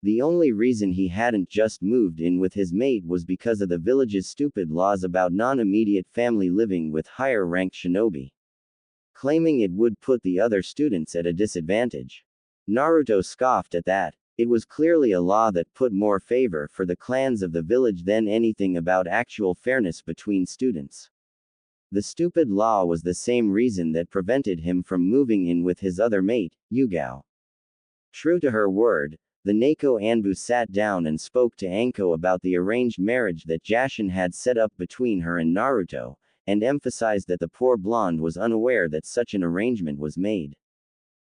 The only reason he hadn't just moved in with his mate was because of the village's stupid laws about non-immediate family living with higher-ranked shinobi. Claiming it would put the other students at a disadvantage. Naruto scoffed at that. It was clearly a law that put more favor for the clans of the village than anything about actual fairness between students. The stupid law was the same reason that prevented him from moving in with his other mate, Yugao. True to her word, the Neko Anbu sat down and spoke to Anko about the arranged marriage that Jashin had set up between her and Naruto, and emphasized that the poor blonde was unaware that such an arrangement was made.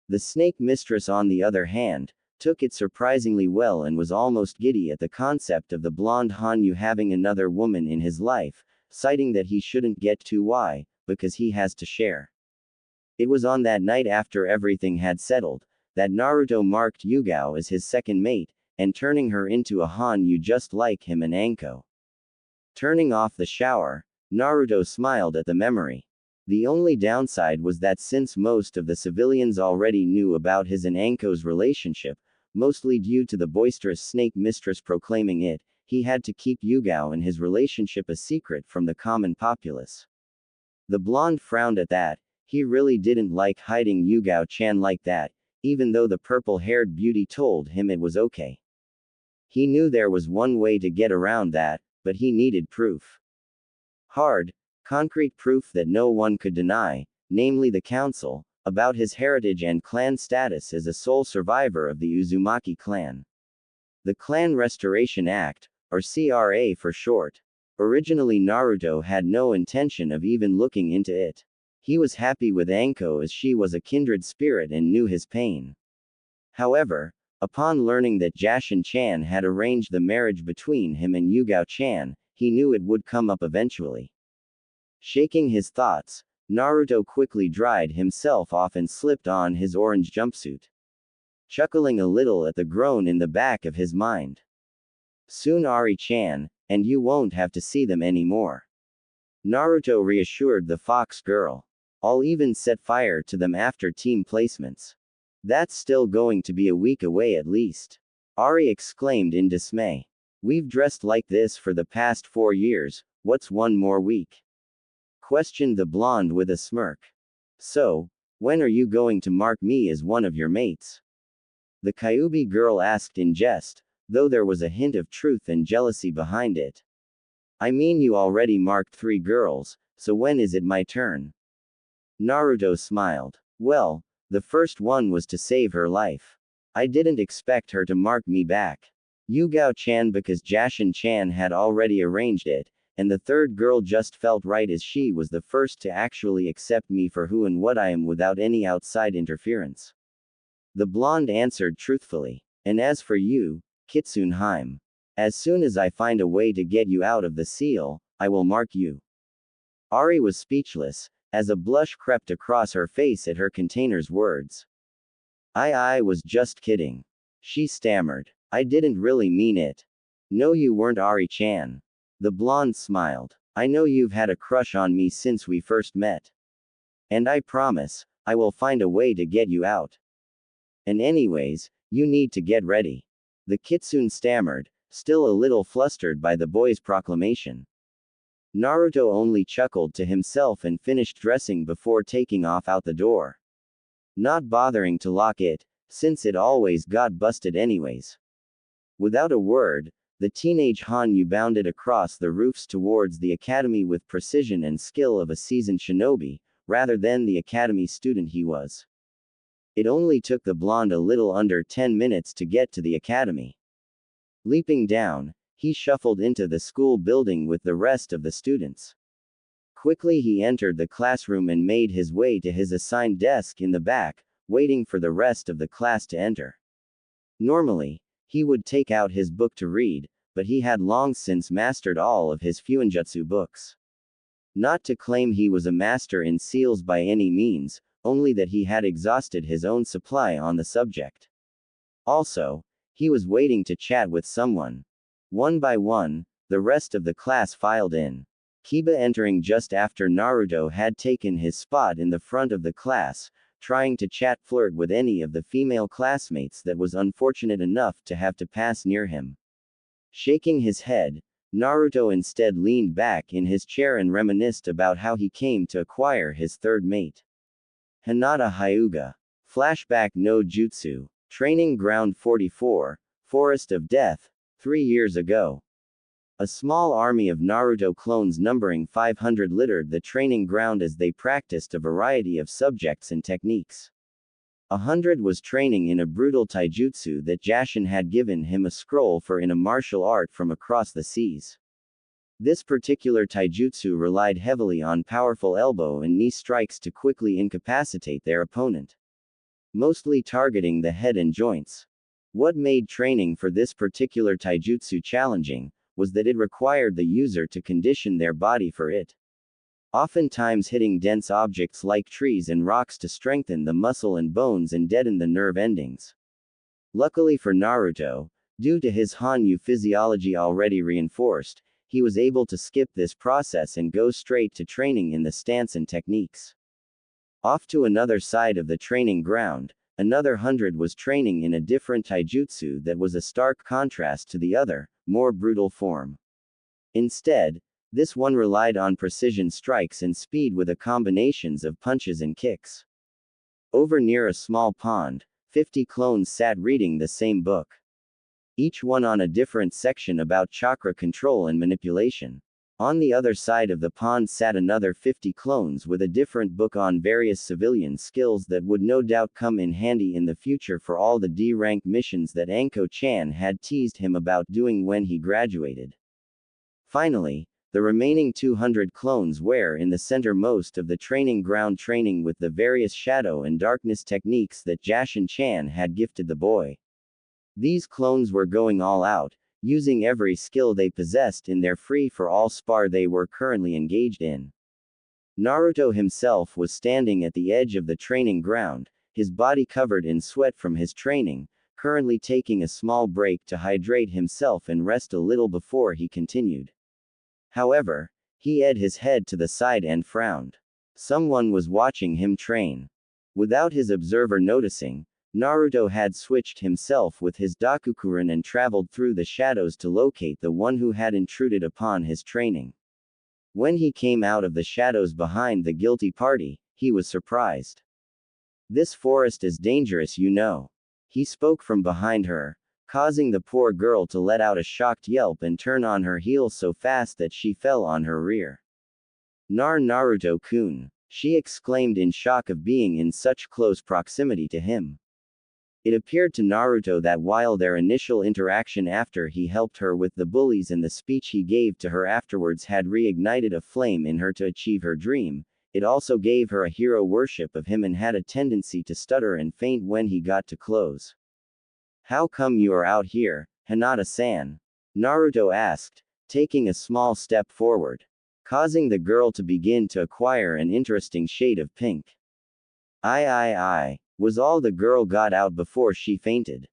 The snake mistress on the other hand, took it surprisingly well and was almost giddy at the concept of the blonde Hanyu having another woman in his life, citing that he shouldn't get too why, because he has to share. It was on that night after everything had settled, that Naruto marked Yugao as his second mate, and turning her into a Hanyu just like him and Anko. Turning off the shower, Naruto smiled at the memory. The only downside was that since most of the civilians already knew about his and Anko's relationship, mostly due to the boisterous snake mistress proclaiming it, he had to keep Yugao and his relationship a secret from the common populace. The blonde frowned at that. He really didn't like hiding Yugao-chan like that, even though the purple-haired beauty told him it was okay. He knew there was one way to get around that, but he needed proof. Hard, concrete proof that no one could deny, namely the council, about his heritage and clan status as a sole survivor of the Uzumaki clan. The Clan Restoration Act, or CRA for short. Originally Naruto had no intention of even looking into it. He was happy with Anko as she was a kindred spirit and knew his pain. However, upon learning that Jashin-chan had arranged the marriage between him and Yugao-chan, he knew it would come up eventually. Shaking his thoughts, Naruto quickly dried himself off and slipped on his orange jumpsuit. Chuckling a little at the groan in the back of his mind. Soon Ari-chan, and you won't have to see them anymore. Naruto reassured the fox girl. I'll even set fire to them after team placements. That's still going to be a week away at least. Ari exclaimed in dismay. We've dressed like this for the past 4 years, what's one more week? Questioned the blonde with a smirk. So, when are you going to mark me as one of your mates? The Kyuubi girl asked in jest, though there was a hint of truth and jealousy behind it. I mean, you already marked 3 girls, so when is it my turn? Naruto smiled. Well, the first one was to save her life. I didn't expect her to mark me back. Yugao-chan because Jashin-chan had already arranged it, and the third girl just felt right as she was the first to actually accept me for who and what I am without any outside interference. The blonde answered truthfully. And as for you, Kitsunheim, as soon as I find a way to get you out of the seal, I will mark you. Ari was speechless, as a blush crept across her face at her container's words. I was just kidding. She stammered. I didn't really mean it. No, you weren't, Ari-chan. The blonde smiled. I know you've had a crush on me since we first met. And I promise, I will find a way to get you out. And anyways, you need to get ready. The kitsune stammered, still a little flustered by the boy's proclamation. Naruto only chuckled to himself and finished dressing before taking off out the door. Not bothering to lock it, since it always got busted anyways. Without a word, the teenage Hanyu bounded across the roofs towards the academy with precision and skill of a seasoned shinobi, rather than the academy student he was. It only took the blonde a little under 10 minutes to get to the academy. Leaping down, he shuffled into the school building with the rest of the students. Quickly he entered the classroom and made his way to his assigned desk in the back, waiting for the rest of the class to enter. Normally, he would take out his book to read, but he had long since mastered all of his Fuinjutsu books. Not to claim he was a master in seals by any means, only that he had exhausted his own supply on the subject. Also, he was waiting to chat with someone. One by one, the rest of the class filed in. Kiba entering just after Naruto had taken his spot in the front of the class, trying to flirt with any of the female classmates that was unfortunate enough to have to pass near him. Shaking his head, Naruto instead leaned back in his chair and reminisced about how he came to acquire his third mate. Hinata Hyuga. Flashback no Jutsu. Training Ground 44, Forest of Death, 3 years ago. A small army of Naruto clones numbering 500 littered the training ground as they practiced a variety of subjects and techniques. 100 was training in a brutal taijutsu that Jashin had given him a scroll for in a martial art from across the seas. This particular taijutsu relied heavily on powerful elbow and knee strikes to quickly incapacitate their opponent, mostly targeting the head and joints. What made training for this particular taijutsu challenging was that it required the user to condition their body for it, oftentimes hitting dense objects like trees and rocks to strengthen the muscle and bones and deaden the nerve endings. Luckily for Naruto, due to his Hanyu physiology already reinforced, he was able to skip this process and go straight to training in the stance and techniques. Off to another side of the training ground, another 100 was training in a different taijutsu that was a stark contrast to the other, more brutal form. Instead, this one relied on precision strikes and speed with a combinations of punches and kicks. Over near a small pond, 50 clones sat reading the same book. Each one on a different section about chakra control and manipulation. On the other side of the pond sat another 50 clones with a different book on various civilian skills that would no doubt come in handy in the future for all the D-rank missions that Anko-chan had teased him about doing when he graduated. Finally, the remaining 200 clones were in the center most of the training ground training with the various shadow and darkness techniques that Jashin-chan had gifted the boy. These clones were going all out, using every skill they possessed in their free-for-all spar they were currently engaged in. Naruto himself was standing at the edge of the training ground, his body covered in sweat from his training, currently taking a small break to hydrate himself and rest a little before he continued. However, he edged his head to the side and frowned. Someone was watching him train. Without his observer noticing, Naruto had switched himself with his Dakukurin and traveled through the shadows to locate the one who had intruded upon his training. When he came out of the shadows behind the guilty party, he was surprised. "This forest is dangerous, you know." He spoke from behind her, causing the poor girl to let out a shocked yelp and turn on her heels so fast that she fell on her rear. Naruto-kun," she exclaimed in shock of being in such close proximity to him. It appeared to Naruto that while their initial interaction after he helped her with the bullies and the speech he gave to her afterwards had reignited a flame in her to achieve her dream, it also gave her a hero worship of him and had a tendency to stutter and faint when he got too close. "How come you are out here, Hinata-san?" Naruto asked, taking a small step forward, causing the girl to begin to acquire an interesting shade of pink. I, was all the girl got out before she fainted.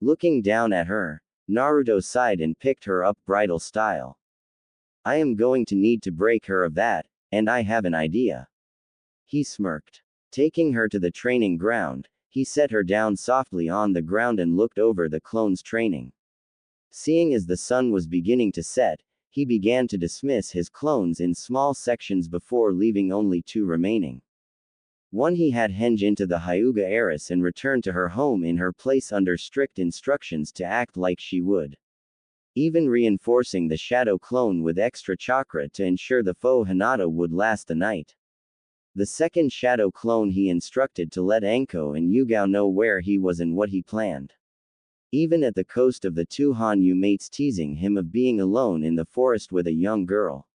Looking down at her, Naruto sighed and picked her up bridal style. "I am going to need to break her of that, and I have an idea." He smirked. Taking her to the training ground, he set her down softly on the ground and looked over the clones' training. Seeing as the sun was beginning to set, he began to dismiss his clones in small sections before leaving only 2 remaining. One he had henge into the Hyuga heiress and returned to her home in her place under strict instructions to act like she would. Even reinforcing the shadow clone with extra chakra to ensure the foe Hinata would last the night. The second shadow clone he instructed to let Anko and Yugao know where he was and what he planned. Even at the coast of the 2 Hanyu mates teasing him of being alone in the forest with a young girl.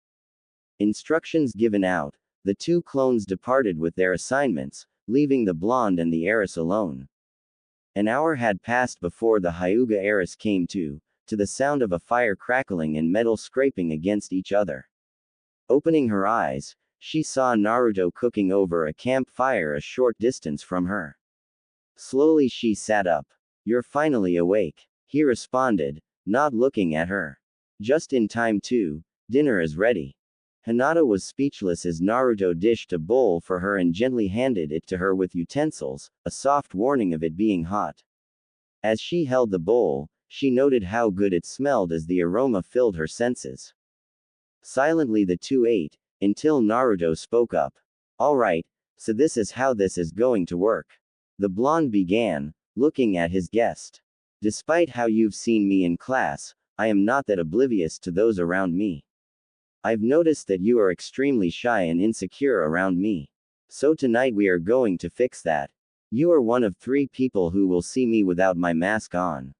Instructions given out, the 2 clones departed with their assignments, leaving the blonde and the heiress alone. An hour had passed before the Hyuga heiress came to the sound of a fire crackling and metal scraping against each other. Opening her eyes, she saw Naruto cooking over a campfire a short distance from her. Slowly she sat up. "You're finally awake," he responded, not looking at her. "Just in time too, dinner is ready." Hinata was speechless as Naruto dished a bowl for her and gently handed it to her with utensils, a soft warning of it being hot. As she held the bowl, she noted how good it smelled as the aroma filled her senses. Silently the 2 ate, until Naruto spoke up. "All right, so this is how this is going to work." The blonde began, looking at his guest. "Despite how you've seen me in class, I am not that oblivious to those around me. I've noticed that you are extremely shy and insecure around me. So tonight we are going to fix that. You are one of 3 people who will see me without my mask on."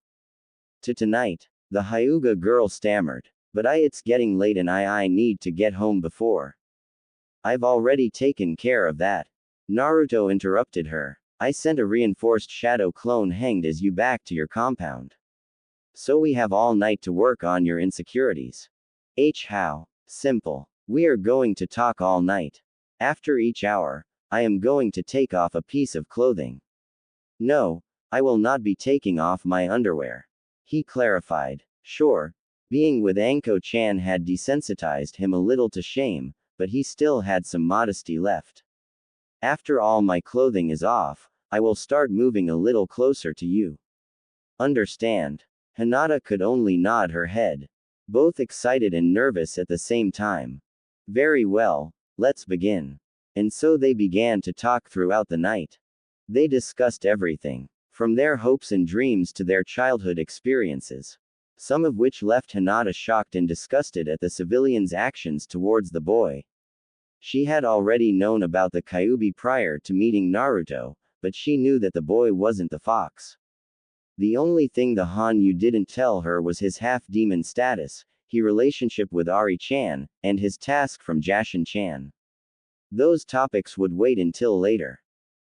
"To tonight," the Hyuga girl stammered. "But it's getting late and I need to get home before." "I've already taken care of that." Naruto interrupted her. "I sent a reinforced shadow clone hanged as you back to your compound. So we have all night to work on your insecurities." How simple. "We are going to talk all night. After each hour, I am going to take off a piece of clothing." "No, I will not be taking off my underwear," he clarified. "Sure, Being with Anko-chan had desensitized him a little to shame, but he still had some modesty left. After all my clothing is off, I will start moving a little closer to you. Understand? Hinata could only nod her head. Both excited and nervous at the same time. Very well, let's begin. And so they began to talk throughout the night. They discussed everything, from their hopes and dreams to their childhood experiences. Some of which left Hinata shocked and disgusted at the civilian's actions towards the boy. She had already known about the Kyuubi prior to meeting Naruto, but she knew that the boy wasn't the fox. The only thing the Hanyu didn't tell her was his half-demon status, his relationship with Ari-chan, and his task from Jashin-chan. Those topics would wait until later.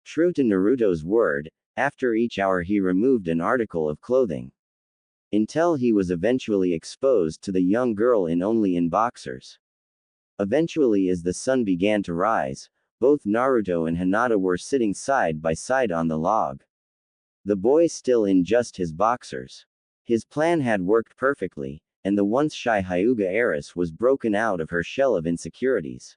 True to Naruto's word, after each hour he removed an article of clothing. Until he was eventually exposed to the young girl only in boxers. Eventually, as the sun began to rise, both Naruto and Hinata were sitting side by side on the log. The boy still in just his boxers. His plan had worked perfectly, and the once shy Hyuga heiress was broken out of her shell of insecurities.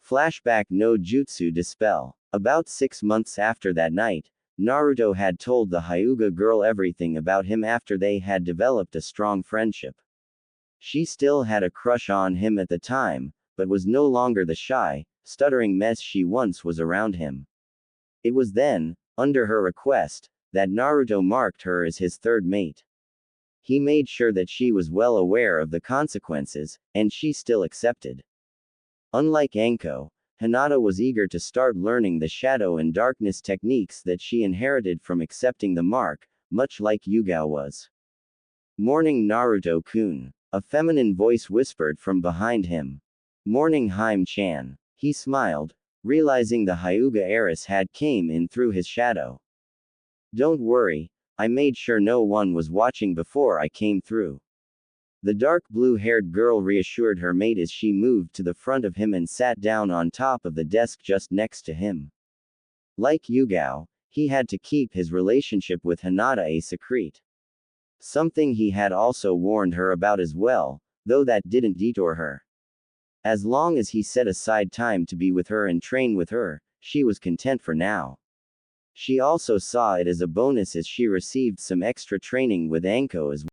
Flashback no Jutsu Dispel. About 6 months after that night, Naruto had told the Hyuga girl everything about him after they had developed a strong friendship. She still had a crush on him at the time, but was no longer the shy, stuttering mess she once was around him. It was then, under her request, that Naruto marked her as his third mate. He made sure that she was well aware of the consequences, and she still accepted. Unlike Anko, Hinata was eager to start learning the shadow and darkness techniques that she inherited from accepting the mark, much like Yugao was. Morning Naruto-kun. A feminine voice whispered from behind him. Morning Haim-chan. He smiled, realizing the Hyuga heiress had came in through his shadow. Don't worry, I made sure no one was watching before I came through. The dark blue-haired girl reassured her mate as she moved to the front of him and sat down on top of the desk just next to him. Like Yugao, he had to keep his relationship with Hinata a secret. Something he had also warned her about as well, though that didn't deter her. As long as he set aside time to be with her and train with her, she was content for now. She also saw it as a bonus as she received some extra training with Anko as well.